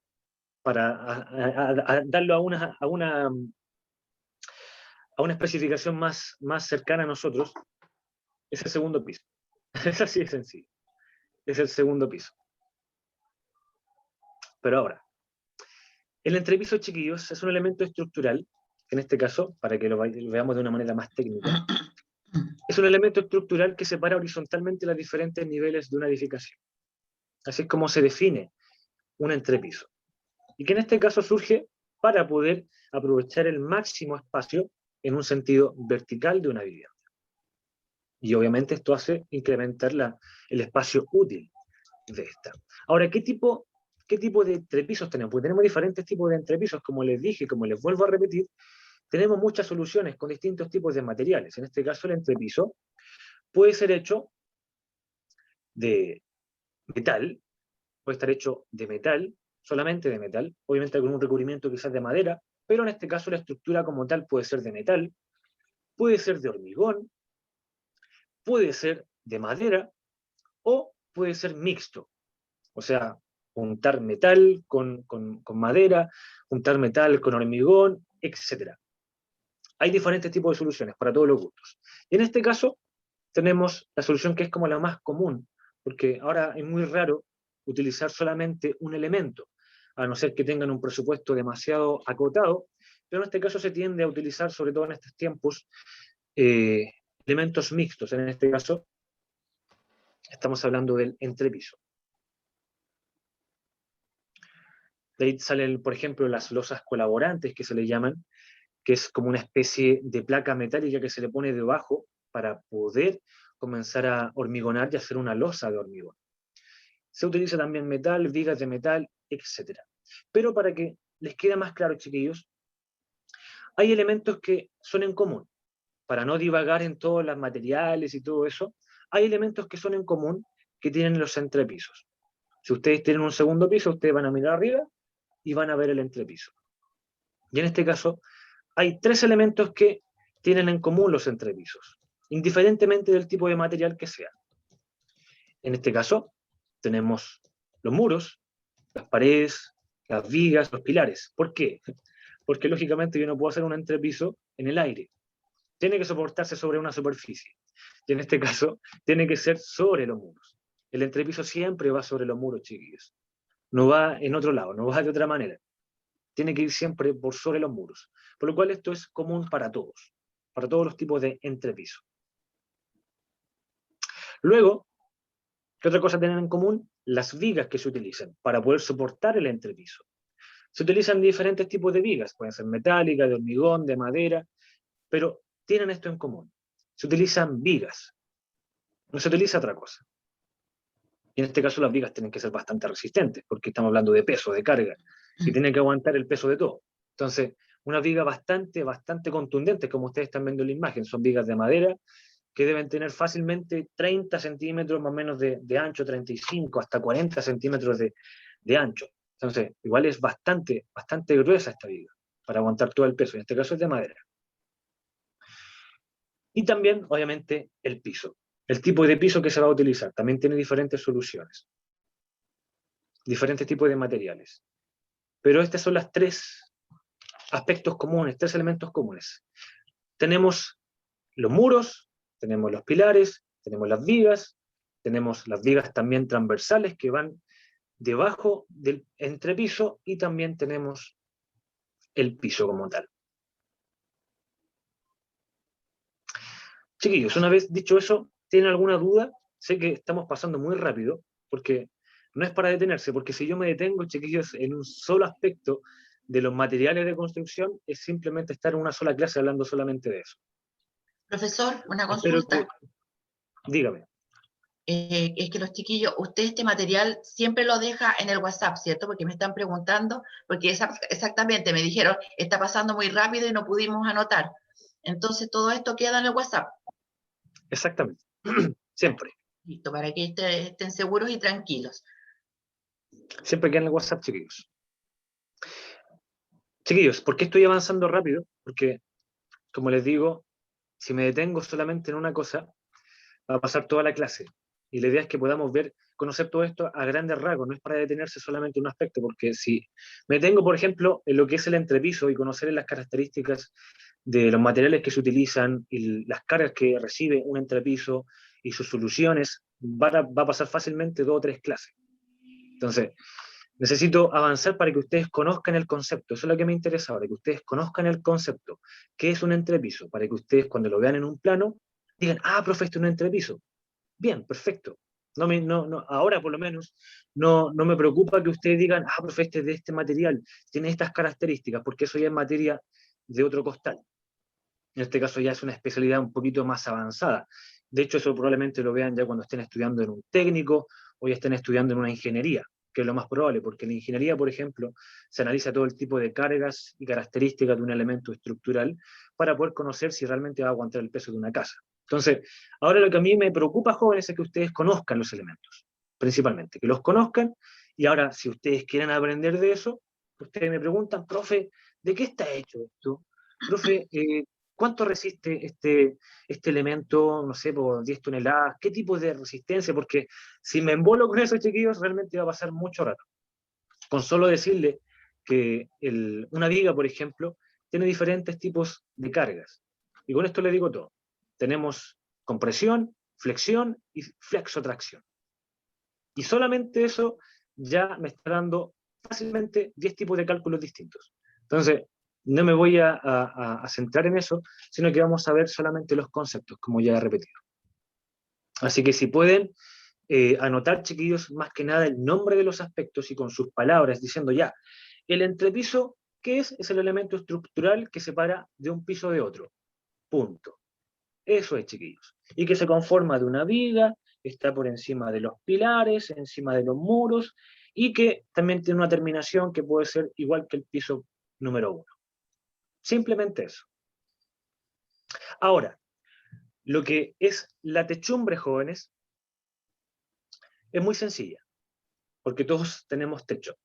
darlo a una especificación más cercana a nosotros, es el segundo piso. Es así de sencillo. Es el segundo piso. Pero ahora, el entrepiso, chiquillos, es un elemento estructural, que en este caso, para que lo veamos de una manera más técnica, es un elemento estructural que separa horizontalmente los diferentes niveles de una edificación. Así es como se define un entrepiso. Y que en este caso surge para poder aprovechar el máximo espacio en un sentido vertical de una vivienda. Y obviamente esto hace incrementar el espacio útil de esta. Ahora, ¿qué tipo de entrepisos tenemos? Porque tenemos diferentes tipos de entrepisos, como les dije, como les vuelvo a repetir, tenemos muchas soluciones con distintos tipos de materiales. En este caso, el entrepiso puede ser hecho de metal, puede estar hecho de metal, solamente de metal, obviamente con un recubrimiento quizás de madera, pero en este caso la estructura como tal puede ser de metal, puede ser de hormigón, puede ser de madera o puede ser mixto. O sea, juntar metal con madera, juntar metal con hormigón, etc. Hay diferentes tipos de soluciones para todos los gustos. Y en este caso tenemos la solución que es como la más común, porque ahora es muy raro utilizar solamente un elemento, a no ser que tengan un presupuesto demasiado acotado, pero en este caso se tiende a utilizar, sobre todo en estos tiempos, eh, elementos mixtos. En este caso estamos hablando del entrepiso. De ahí salen, por ejemplo, las losas colaborantes, que se le llaman, que es como una especie de placa metálica que se le pone debajo para poder comenzar a hormigonar y hacer una losa de hormigón. Se utiliza también metal, vigas de metal, etc. Pero para que les quede más claro, chiquillos, hay elementos que son en común. Para no divagar en todos los materiales y todo eso, hay elementos que son en común que tienen los entrepisos. Si ustedes tienen un segundo piso, ustedes van a mirar arriba y van a ver el entrepiso. Y en este caso, hay 3 elementos que tienen en común los entrepisos, indiferentemente del tipo de material que sea. En este caso, tenemos los muros, las paredes, las vigas, los pilares. ¿Por qué? Porque lógicamente yo no puedo hacer un entrepiso en el aire. Tiene que soportarse sobre una superficie. Y en este caso, tiene que ser sobre los muros. El entrepiso siempre va sobre los muros, chiquillos. No va en otro lado, no va de otra manera. Tiene que ir siempre por sobre los muros. Por lo cual esto es común para todos los tipos de entrepiso. Luego, ¿qué otra cosa tienen en común? Las vigas que se utilizan para poder soportar el entrepiso. Se utilizan diferentes tipos de vigas, pueden ser metálicas, de hormigón, de madera, pero tienen esto en común. Se utilizan vigas, no se utiliza otra cosa. Y en este caso las vigas tienen que ser bastante resistentes, porque estamos hablando de peso, de carga, y tienen que aguantar el peso de todo. Entonces, una viga bastante contundente, como ustedes están viendo en la imagen, son vigas de madera que deben tener fácilmente 30 centímetros más o menos de ancho, 35 hasta 40 centímetros de ancho. Entonces, igual es bastante gruesa esta viga para aguantar todo el peso. En este caso es de madera. Y también, obviamente, el piso. El tipo de piso que se va a utilizar también tiene diferentes soluciones, diferentes tipos de materiales. Pero estos son los 3 aspectos comunes, 3 elementos comunes. Tenemos los muros, tenemos los pilares, tenemos las vigas también transversales que van debajo del entrepiso y también tenemos el piso como tal. Chiquillos, una vez dicho eso, ¿tienen alguna duda? Sé que estamos pasando muy rápido, porque no es para detenerse, porque si yo me detengo, chiquillos, en un solo aspecto de los materiales de construcción, es simplemente estar en una sola clase hablando solamente de eso. Profesor, una Espero que... consulta. Dígame. Es que los chiquillos, usted este material siempre lo deja en el WhatsApp, ¿cierto? Porque me están preguntando, porque exactamente me dijeron, está pasando muy rápido y no pudimos anotar. Entonces todo esto queda en el WhatsApp. Exactamente. Siempre. Listo, para que estén seguros y tranquilos. Siempre queda en el WhatsApp, chiquillos. Chiquillos, ¿por qué estoy avanzando rápido? Porque, como les digo, si me detengo solamente en una cosa, va a pasar toda la clase. Y la idea es que podamos conocer todo esto a grandes rasgos, no es para detenerse solamente en un aspecto, porque si me detengo, por ejemplo, en lo que es el entrepiso y conocer las características de los materiales que se utilizan y las cargas que recibe un entrepiso y sus soluciones, va a pasar fácilmente 2 o 3 clases. Entonces, necesito avanzar para que ustedes conozcan el concepto. Eso es lo que me interesa ahora, que ustedes conozcan el concepto. ¿Qué es un entrepiso? Para que ustedes, cuando lo vean en un plano, digan, profe, esto es un entrepiso. Bien, perfecto. Ahora por lo menos no me preocupa que ustedes digan, profe, este es de este material, tiene estas características, porque eso ya es materia de otro costal. En este caso ya es una especialidad un poquito más avanzada. De hecho, eso probablemente lo vean ya cuando estén estudiando en un técnico o ya estén estudiando en una ingeniería, que es lo más probable, porque en la ingeniería, por ejemplo, se analiza todo el tipo de cargas y características de un elemento estructural para poder conocer si realmente va a aguantar el peso de una casa. Entonces, ahora lo que a mí me preocupa, jóvenes, es que ustedes conozcan los elementos, principalmente, que los conozcan Y ahora, si ustedes quieren aprender de eso, ustedes me preguntan, profe, ¿de qué está hecho esto? Profe, ¿cuánto resiste este elemento, no sé, por 10 toneladas? ¿Qué tipo de resistencia? Porque si me embolo con eso, chiquillos, realmente va a pasar mucho rato. Con solo decirle que una viga, por ejemplo, tiene diferentes tipos de cargas. Y con esto le digo todo. Tenemos compresión, flexión y flexotracción. Y solamente eso ya me está dando fácilmente 10 tipos de cálculos distintos. Entonces, no me voy a centrar en eso, sino que vamos a ver solamente los conceptos, como ya he repetido. Así que si pueden anotar, chiquillos, más que nada el nombre de los aspectos y con sus palabras, diciendo ya, el entrepiso, ¿qué es? Es el elemento estructural que separa de un piso de otro. Punto. Eso es, chiquillos. Y que se conforma de una viga, está por encima de los pilares, encima de los muros, y que también tiene una terminación que puede ser igual que el piso número 1. Simplemente eso. Ahora, lo que es la techumbre, jóvenes, es muy sencilla, porque todos tenemos techo.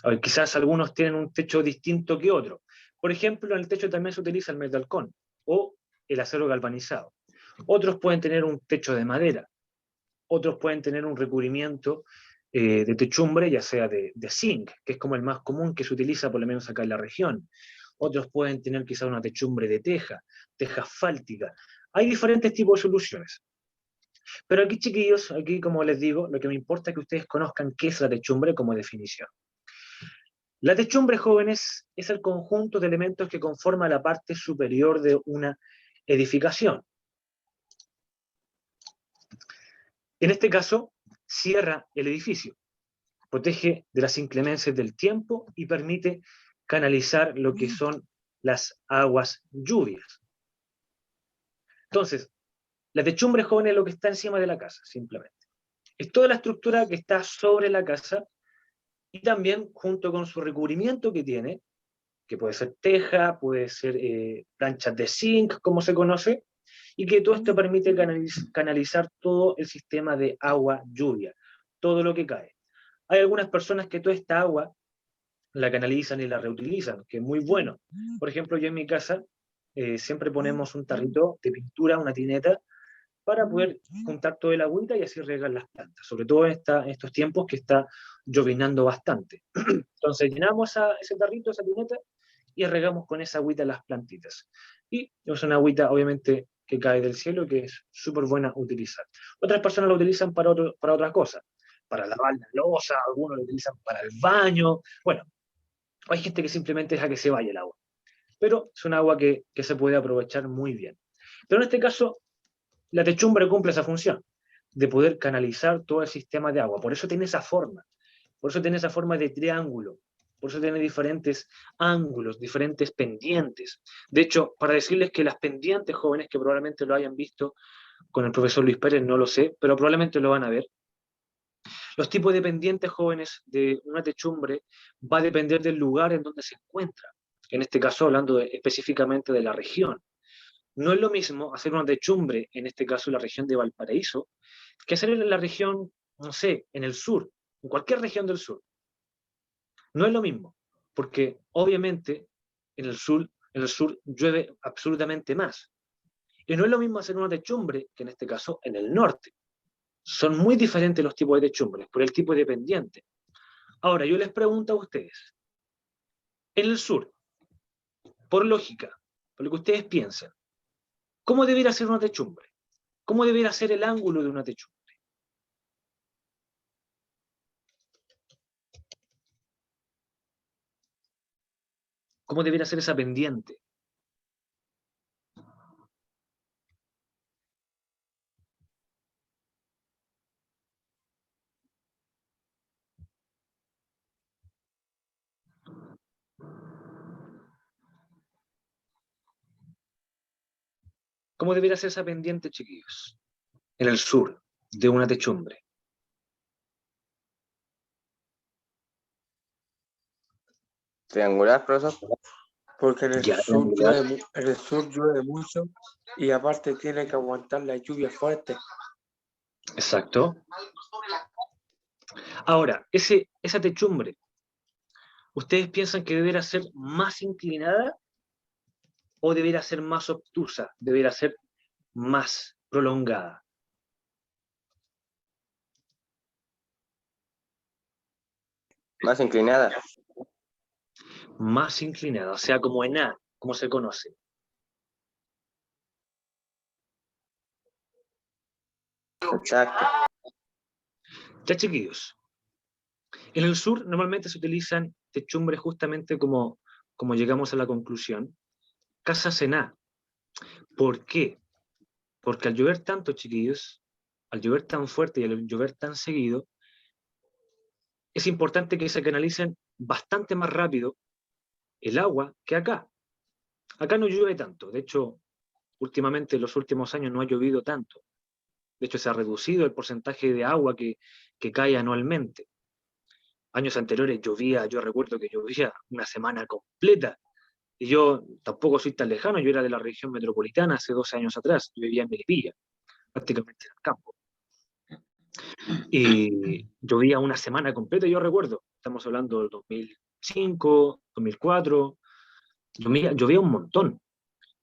A ver, quizás algunos tienen un techo distinto que otro. Por ejemplo, en el techo también se utiliza el metalcón o el acero galvanizado. Otros pueden tener un techo de madera. Otros pueden tener un recubrimiento de techumbre, ya sea de zinc, que es como el más común que se utiliza por lo menos acá en la región. Otros pueden tener quizás una techumbre de teja asfáltica. Hay diferentes tipos de soluciones. Pero aquí, chiquillos, aquí como les digo, lo que me importa es que ustedes conozcan qué es la techumbre como definición. La techumbre, jóvenes, es el conjunto de elementos que conforma la parte superior de una edificación. En este caso, cierra el edificio, protege de las inclemencias del tiempo y permite canalizar lo que son las aguas lluvias. Entonces, la techumbre, jóvenes, es lo que está encima de la casa, simplemente. Es toda la estructura que está sobre la casa y también junto con su recubrimiento que tiene, que puede ser teja, puede ser planchas de zinc, como se conoce, y que todo esto permite canalizar todo el sistema de agua-lluvia, todo lo que cae. Hay algunas personas que toda esta agua la canalizan y la reutilizan, que es muy bueno. Por ejemplo, yo en mi casa siempre ponemos un tarrito de pintura, una tineta, para poder juntar todo el agüita y así regar las plantas, sobre todo en estos tiempos que está llovinando bastante. Entonces llenamos ese tarrito, esa tineta, y regamos con esa agüita las plantitas. Y es una agüita, obviamente, que cae del cielo, que es súper buena utilizar. Otras personas la utilizan para otras cosas, para lavar la loza, algunos la utilizan para el baño. Bueno, hay gente que simplemente deja que se vaya el agua. Pero es un agua que se puede aprovechar muy bien. Pero en este caso, la techumbre cumple esa función, de poder canalizar todo el sistema de agua. Por eso tiene esa forma. Por eso tiene esa forma de triángulo. Por eso tiene diferentes ángulos, diferentes pendientes. De hecho, para decirles que las pendientes, jóvenes, que probablemente lo hayan visto con el profesor Luis Pérez, no lo sé, pero probablemente lo van a ver. Los tipos de pendientes, jóvenes, de una techumbre va a depender del lugar en donde se encuentra. En este caso, hablando específicamente de la región. No es lo mismo hacer una techumbre, en este caso en la región de Valparaíso, que hacer en la región, no sé, en el sur, en cualquier región del sur. No es lo mismo, porque obviamente en el sur llueve absolutamente más. Y no es lo mismo hacer una techumbre que en este caso en el norte. Son muy diferentes los tipos de techumbres por el tipo de pendiente. Ahora, yo les pregunto a ustedes, en el sur, por lógica, por lo que ustedes piensan, ¿cómo debería ser una techumbre? ¿Cómo debería ser el ángulo de una techumbre? ¿Cómo debería ser esa pendiente? ¿Cómo debería ser esa pendiente, chiquillos? En el sur, de una techumbre. Triangular, profesor. Porque Ya, triangular. en el sur llueve mucho y aparte tiene que aguantar la lluvia fuerte. Exacto. Ahora, esa techumbre, ¿ustedes piensan que debería ser más inclinada o debería ser más obtusa? ¿Debería ser más prolongada? Más inclinada. Más inclinada, o sea, como en A, como se conoce. Exacto. Ya, chiquillos, en el sur normalmente se utilizan techumbres justamente como llegamos a la conclusión, casas en A. ¿Por qué? Porque al llover tanto, chiquillos, al llover tan fuerte y al llover tan seguido, es importante que se canalicen bastante más rápido el agua que acá. Acá no llueve tanto, de hecho, últimamente en los últimos años no ha llovido tanto. De hecho, se ha reducido el porcentaje de agua que cae anualmente. Años anteriores llovía, yo recuerdo que llovía una semana completa. Y yo tampoco soy tan lejano, yo era de la región metropolitana hace 12 años atrás, yo vivía en Melipilla, prácticamente en el campo. Y llovía una semana completa, yo recuerdo, estamos hablando del 2005, 2004, llovía un montón.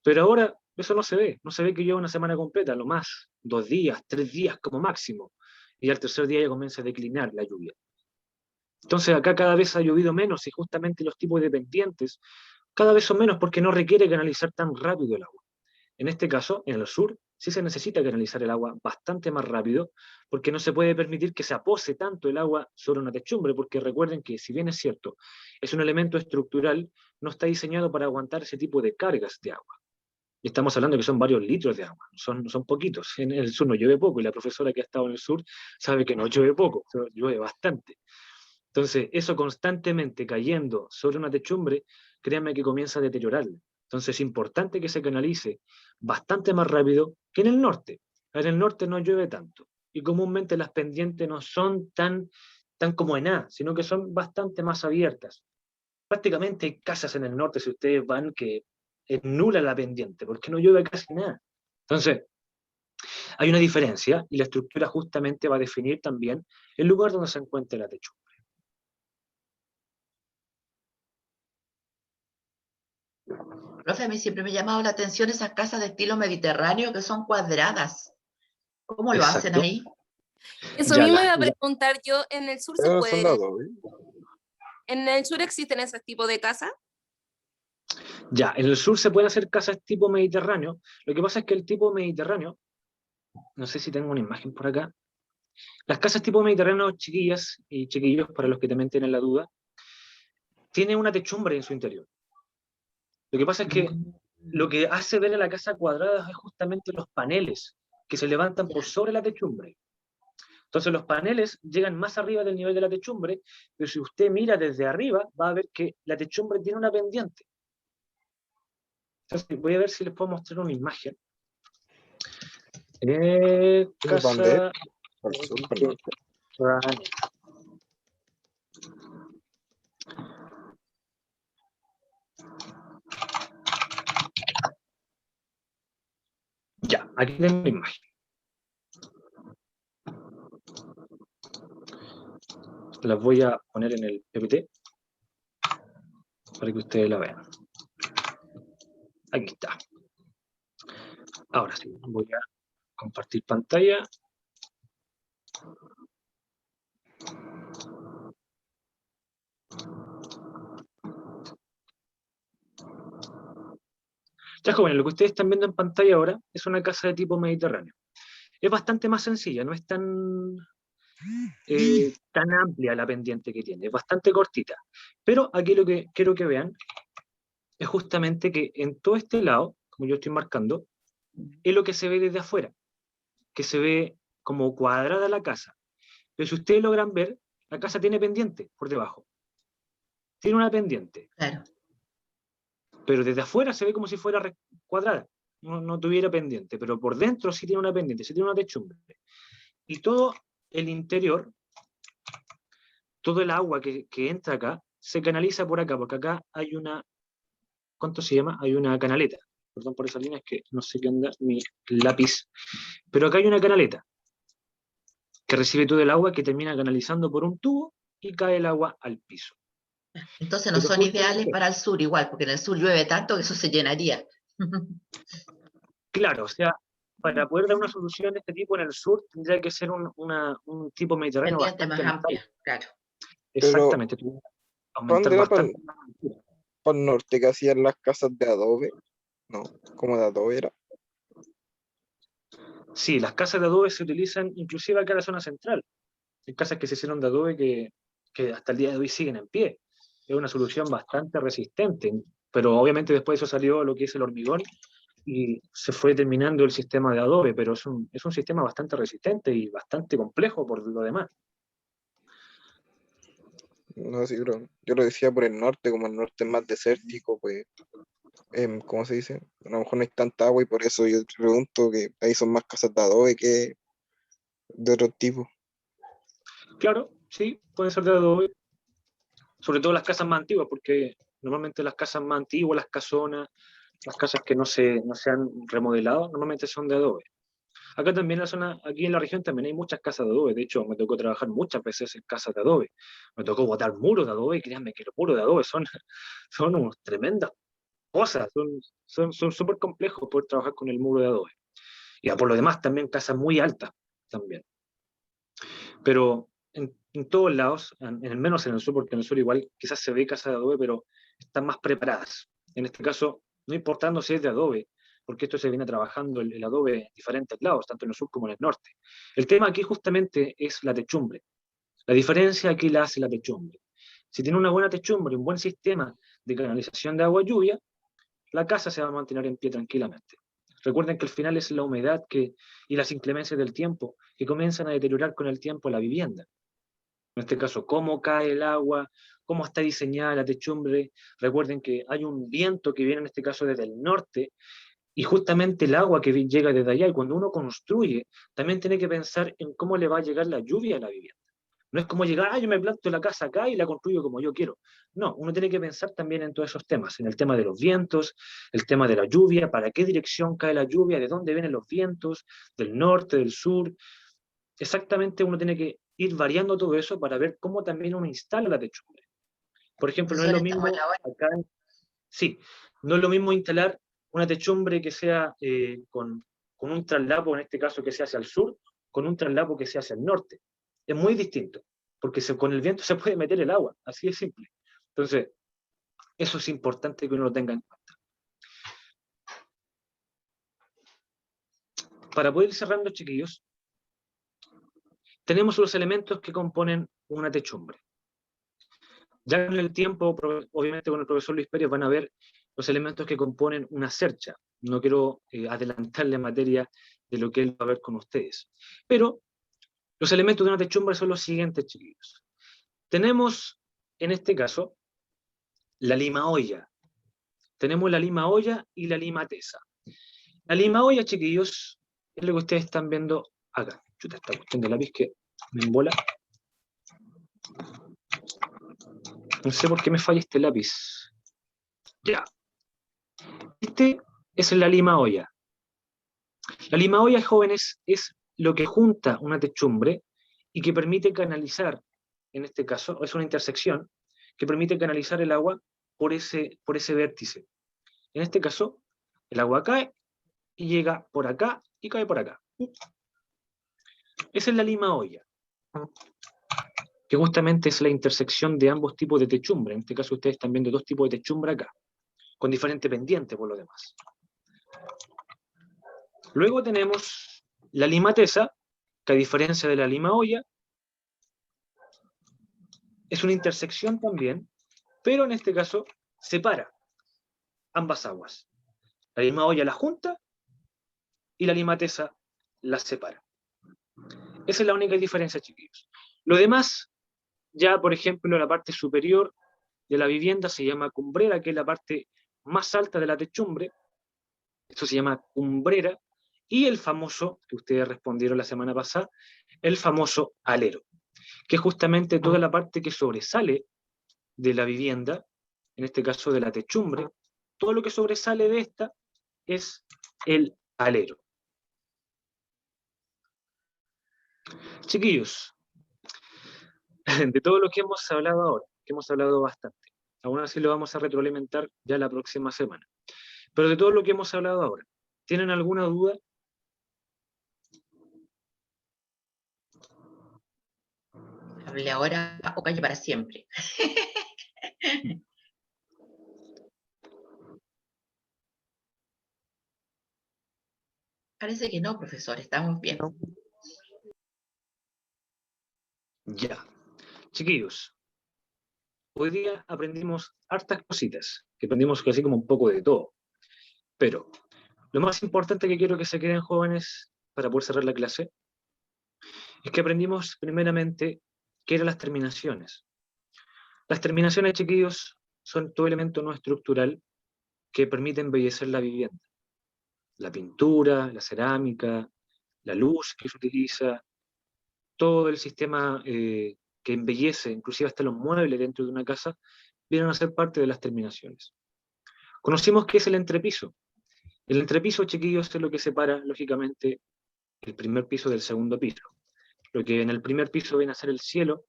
Pero ahora eso no se ve que llueva una semana completa, lo más 2 días, 3 días como máximo. Y al tercer día ya comienza a declinar la lluvia. Entonces acá cada vez ha llovido menos y justamente los tipos de pendientes cada vez son menos porque no requiere canalizar tan rápido el agua. En este caso, en el sur, sí se necesita canalizar el agua bastante más rápido porque no se puede permitir que se apose tanto el agua sobre una techumbre, porque recuerden que si bien es cierto, es un elemento estructural, no está diseñado para aguantar ese tipo de cargas de agua. Y estamos hablando que son varios litros de agua, son poquitos. En el sur no llueve poco y la profesora que ha estado en el sur sabe que no llueve poco, llueve bastante. Entonces, eso constantemente cayendo sobre una techumbre, créanme que comienza a deteriorarla. Entonces, es importante que se canalice bastante más rápido que en el norte. En el norte no llueve tanto y comúnmente las pendientes no son tan como en A, sino que son bastante más abiertas. Prácticamente hay casas en el norte, si ustedes van, que es nula la pendiente, porque no llueve casi nada. Entonces, hay una diferencia y la estructura justamente va a definir también el lugar donde se encuentra la techumbre. Profe, a mí siempre me ha llamado la atención esas casas de estilo mediterráneo que son cuadradas. ¿Cómo lo hacen Exacto. ahí? Eso Ya mismo las, iba a preguntar yo, ¿en el sur se Son puede, dados, ¿eh? en el sur existen ese tipo de casas? Ya, en el sur se pueden hacer casas tipo mediterráneo. Lo que pasa es que el tipo mediterráneo, no sé si tengo una imagen por acá, las casas tipo mediterráneo, chiquillas y chiquillos, para los que también tienen la duda, tienen una techumbre en su interior. Lo que pasa es que lo que hace ver a la casa cuadrada es justamente los paneles que se levantan por sobre la techumbre. Entonces los paneles llegan más arriba del nivel de la techumbre, pero si usted mira desde arriba, va a ver que la techumbre tiene una pendiente. Entonces voy a ver si les puedo mostrar una imagen. ¿Dónde es? Casa Al sur, al norte. mediterránea. Ya, aquí tengo la imagen. Las voy a poner en el PPT para que ustedes la vean. Aquí está. Ahora sí, voy a compartir pantalla. Ya, jóvenes, lo que ustedes están viendo en pantalla ahora es una casa de tipo mediterráneo. Es bastante más sencilla, no es tan amplia la pendiente que tiene, es bastante cortita. Pero aquí lo que quiero que vean es justamente que en todo este lado, como yo estoy marcando, es lo que se ve desde afuera, que se ve como cuadrada la casa. Pero si ustedes logran ver, la casa tiene pendiente por debajo. Tiene una pendiente, Claro. pero desde afuera se ve como si fuera cuadrada, no tuviera pendiente, pero por dentro sí tiene una pendiente, sí tiene una techumbre. Y todo el interior, todo el agua que entra acá, se canaliza por acá, porque acá hay una, ¿cuánto se llama? Hay una canaleta. Perdón por esa línea, es que no sé qué anda mi lápiz. Pero acá hay una canaleta que recibe todo el agua que termina canalizando por un tubo y cae el agua al piso. Entonces no Pero son ideales justamente- para el sur igual, porque en el sur llueve tanto que eso se llenaría. Claro, o sea, para poder dar una solución de este tipo en el sur tendría que ser un tipo mediterráneo Pendiente más bastante más amplia, alto. claro. Pero, Exactamente, tuvo que ¿para aumentar dónde era? ¿Para bastante la altura. el norte que hacían las casas de adobe? No, como de adobe era. Sí, las casas de adobe se utilizan inclusive acá en la zona central. Hay casas que se hicieron de adobe que hasta el día de hoy siguen en pie. Es una solución bastante resistente, pero obviamente después de eso salió lo que es el hormigón y se fue terminando el sistema de adobe, pero es un sistema bastante resistente y bastante complejo por lo demás. No sé, pero yo lo decía por el norte, como el norte es más desértico, pues, ¿cómo se dice? A lo mejor no hay tanta agua y por eso yo te pregunto que ahí son más casas de adobe que de otro tipo. Claro, sí, puede ser de adobe, sobre todo las casas más antiguas, porque normalmente las casas más antiguas, las casonas, las casas que no se han remodelado, normalmente son de adobe. Acá también en la zona, aquí en la región también hay muchas casas de adobe. De hecho, me tocó trabajar muchas veces en casas de adobe. Me tocó botar muros de adobe y créanme que los muros de adobe son unas tremendas cosas. Son súper complejos poder trabajar con el muro de adobe. Y por lo demás, también casas muy altas también. Pero en todos lados, menos en el sur, porque en el sur igual quizás se ve casas de adobe, pero están más preparadas. En este caso, no importando si es de adobe, porque esto se viene trabajando el adobe en diferentes lados, tanto en el sur como en el norte. El tema aquí justamente es la techumbre. La diferencia aquí la hace la techumbre. Si tiene una buena techumbre, un buen sistema de canalización de agua lluvia, la casa se va a mantener en pie tranquilamente. Recuerden que al final es la humedad y las inclemencias del tiempo que comienzan a deteriorar con el tiempo la vivienda. En este caso, cómo cae el agua, cómo está diseñada la techumbre. Recuerden que hay un viento que viene en este caso desde el norte y justamente el agua que llega desde allá. Y cuando uno construye, también tiene que pensar en cómo le va a llegar la lluvia a la vivienda. No es como llegar, yo me planto la casa acá y la construyo como yo quiero. No, uno tiene que pensar también en todos esos temas, en el tema de los vientos, el tema de la lluvia, para qué dirección cae la lluvia, de dónde vienen los vientos, del norte, del sur. Exactamente uno tiene que ir variando todo eso para ver cómo también uno instala la techumbre. Por ejemplo, no es Profesor, lo estamos en mismo la hora. acá, sí, no es lo mismo instalar una techumbre que sea con un traslapo, en este caso que sea hacia el sur, con un traslapo que sea hacia el norte. Es muy distinto, porque con el viento se puede meter el agua, así de simple. Entonces, eso es importante que uno lo tenga en cuenta. Para poder ir cerrando, chiquillos, tenemos los elementos que componen una techumbre. Ya con el tiempo, obviamente con el profesor Luis Pérez van a ver los elementos que componen una cercha. No quiero adelantarle materia de lo que él va a ver con ustedes. Pero los elementos de una techumbre son los siguientes, chiquillos. Tenemos, en este caso, la lima olla. Tenemos la lima olla y la lima tesa. La lima olla, chiquillos, es lo que ustedes están viendo acá. Chuta, esta cuestión de lápiz que me embola. No sé por qué me falla este lápiz. Ya. Este es la lima olla. La lima olla, jóvenes, es lo que junta una techumbre y que permite canalizar, en este caso, es una intersección que permite canalizar el agua por ese vértice. En este caso, el agua cae y llega por acá y cae por acá. Esa es la lima olla, que justamente es la intersección de ambos tipos de techumbre. En este caso ustedes están viendo dos tipos de techumbre acá, con diferente pendiente por lo demás. Luego tenemos la lima tesa, que a diferencia de la lima olla, es una intersección también, pero en este caso separa ambas aguas. La lima olla la junta y la lima tesa la separa. Esa es la única diferencia, chiquillos. Lo demás, ya por ejemplo, la parte superior de la vivienda se llama cumbrera, que es la parte más alta de la techumbre. Esto se llama cumbrera. Y el famoso, que ustedes respondieron la semana pasada, el famoso alero, que es justamente toda la parte que sobresale de la vivienda, en este caso de la techumbre. Todo lo que sobresale de esta es el alero. Chiquillos, de todo lo que hemos hablado ahora, que hemos hablado bastante, aún así lo vamos a retroalimentar ya la próxima semana. Pero de todo lo que hemos hablado ahora, ¿tienen alguna duda? Hable ahora o calle para siempre. Parece que no, profesor, estamos bien. No. Ya. Chiquillos, hoy día aprendimos hartas cositas, que aprendimos así como un poco de todo. Pero lo más importante que quiero que se queden jóvenes para poder cerrar la clase es que aprendimos primeramente qué eran las terminaciones. Las terminaciones, chiquillos, son todo elemento no estructural que permite embellecer la vivienda. La pintura, la cerámica, la luz que se utiliza, todo el sistema que embellece, inclusive hasta los muebles dentro de una casa, vienen a ser parte de las terminaciones. Conocimos qué es el entrepiso. El entrepiso, chiquillos, es lo que separa, lógicamente, el primer piso del segundo piso. Lo que en el primer piso viene a ser el cielo,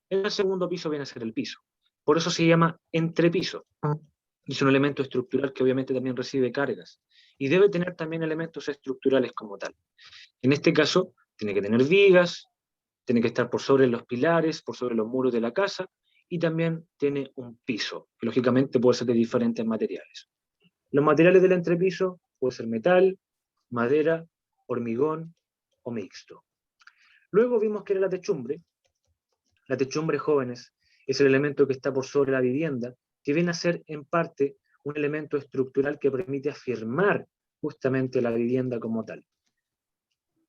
en el segundo piso viene a ser el piso. Por eso se llama entrepiso. Y es un elemento estructural que obviamente también recibe cargas. Y debe tener también elementos estructurales como tal. En este caso, tiene que tener vigas, tiene que estar por sobre los pilares, por sobre los muros de la casa, y también tiene un piso, que lógicamente puede ser de diferentes materiales. Los materiales del entrepiso puede ser metal, madera, hormigón o mixto. Luego vimos que era la techumbre. La techumbre, jóvenes, es el elemento que está por sobre la vivienda, que viene a ser en parte un elemento estructural que permite afirmar justamente la vivienda como tal.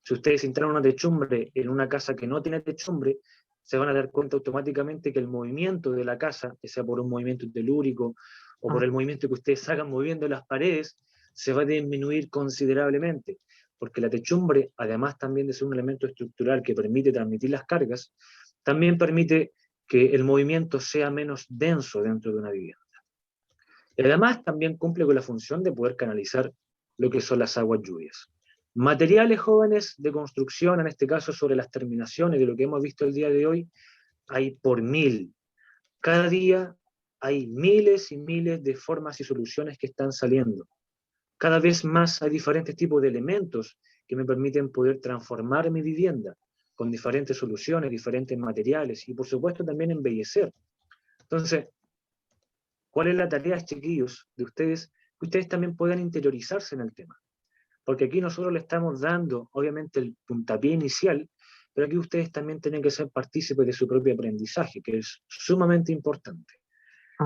Si ustedes instalan una techumbre en una casa que no tiene techumbre, se van a dar cuenta automáticamente que el movimiento de la casa, que sea por un movimiento telúrico o por el movimiento que ustedes hagan moviendo las paredes, se va a disminuir considerablemente, porque la techumbre, además también de ser un elemento estructural que permite transmitir las cargas, también permite que el movimiento sea menos denso dentro de una vivienda. Y además también cumple con la función de poder canalizar lo que son las aguas lluvias. Materiales, jóvenes, de construcción, en este caso sobre las terminaciones de lo que hemos visto el día de hoy, hay por 1000. Cada día hay miles y miles de formas y soluciones que están saliendo. Cada vez más hay diferentes tipos de elementos que me permiten poder transformar mi vivienda con diferentes soluciones, diferentes materiales y por supuesto también embellecer. Entonces, ¿cuál es la tarea, chiquillos, de ustedes? Que ustedes también puedan interiorizarse en el tema. Porque aquí nosotros le estamos dando, obviamente, el puntapié inicial, pero aquí ustedes también tienen que ser partícipes de su propio aprendizaje, que es sumamente importante.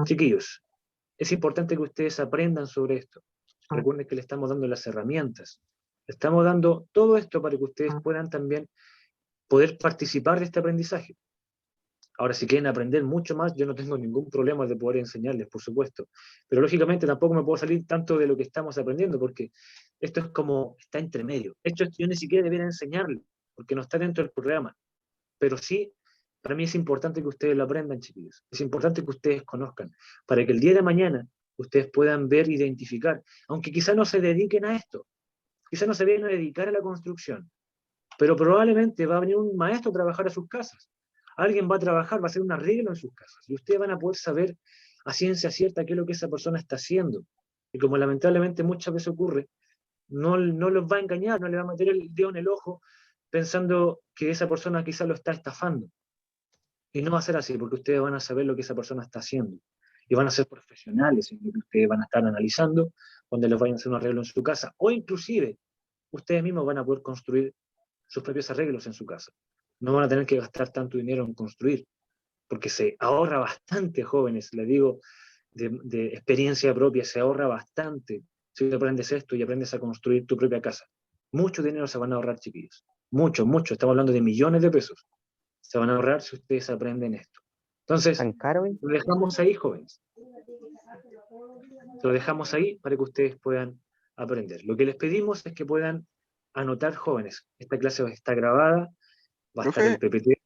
Chiquillos, es importante que ustedes aprendan sobre esto. Recuerden que le estamos dando las herramientas. Le estamos dando todo esto para que ustedes puedan también poder participar de este aprendizaje. Ahora, si quieren aprender mucho más, yo no tengo ningún problema de poder enseñarles, por supuesto. Pero lógicamente tampoco me puedo salir tanto de lo que estamos aprendiendo, porque esto es como, está entre medio. Esto yo ni siquiera debería enseñarles, porque no está dentro del programa. Pero sí, para mí es importante que ustedes lo aprendan, chiquillos. Es importante que ustedes conozcan, para que el día de mañana ustedes puedan ver, identificar, aunque quizá no se dediquen a esto, quizá no se vayan a dedicar a la construcción, pero probablemente va a venir un maestro a trabajar a sus casas. Alguien va a trabajar, va a hacer un arreglo en sus casas, y ustedes van a poder saber a ciencia cierta qué es lo que esa persona está haciendo. Y como lamentablemente muchas veces ocurre, no los va a engañar, no le va a meter el dedo en el ojo pensando que esa persona quizás lo está estafando. Y no va a ser así, porque ustedes van a saber lo que esa persona está haciendo. Y van a ser profesionales en lo que ustedes van a estar analizando cuando les vayan a hacer un arreglo en su casa. O inclusive, ustedes mismos van a poder construir sus propios arreglos en su casa. No van a tener que gastar tanto dinero en construir, porque se ahorra bastante, jóvenes, les digo, de experiencia propia, se ahorra bastante si aprendes esto y aprendes a construir tu propia casa. Mucho dinero se van a ahorrar, chiquillos. Mucho, mucho. Estamos hablando de millones de pesos. Se van a ahorrar si ustedes aprenden esto. Entonces, ¿Tan caro? lo dejamos ahí, jóvenes. Lo dejamos ahí para que ustedes puedan aprender. Lo que les pedimos es que puedan anotar, jóvenes. Esta clase está grabada, va a estar el Profe, PPT,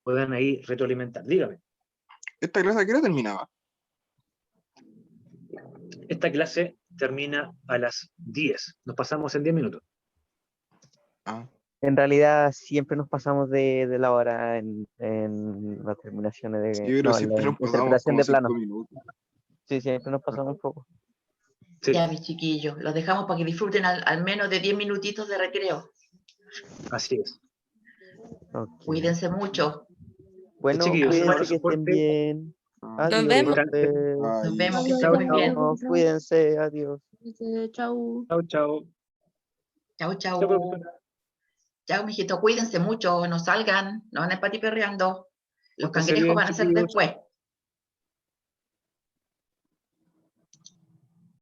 puedan ahí retroalimentar. Dígame. ¿esta clase a qué hora terminaba? Esta clase termina a las 10. Nos pasamos en 10 minutos. Ah, En realidad siempre nos pasamos de la hora en las terminaciones de... Sí, pero no, en siempre la nos pasamos interpretación como de plano. 5 minutos. Sí, siempre nos pasamos un poco. Sí, Ya, mis chiquillos, los dejamos para que disfruten al menos de 10 minutitos de recreo. así es. Ok. Cuídense mucho. Bueno, chiquillos, un cuídense abrazo que estén fuerte. bien. Adiós. vemos. Descansen. Nos Ay, vemos, que estén Chao, muy chao. bien. No, cuídense, adiós. Chau. Chao, chao. Chau, Chao, chau. profesora. Chau, mijito, cuídense mucho, no salgan, no anden patiperreando. Los Pórtense cangrejos bien, van a ser chiquillos. después.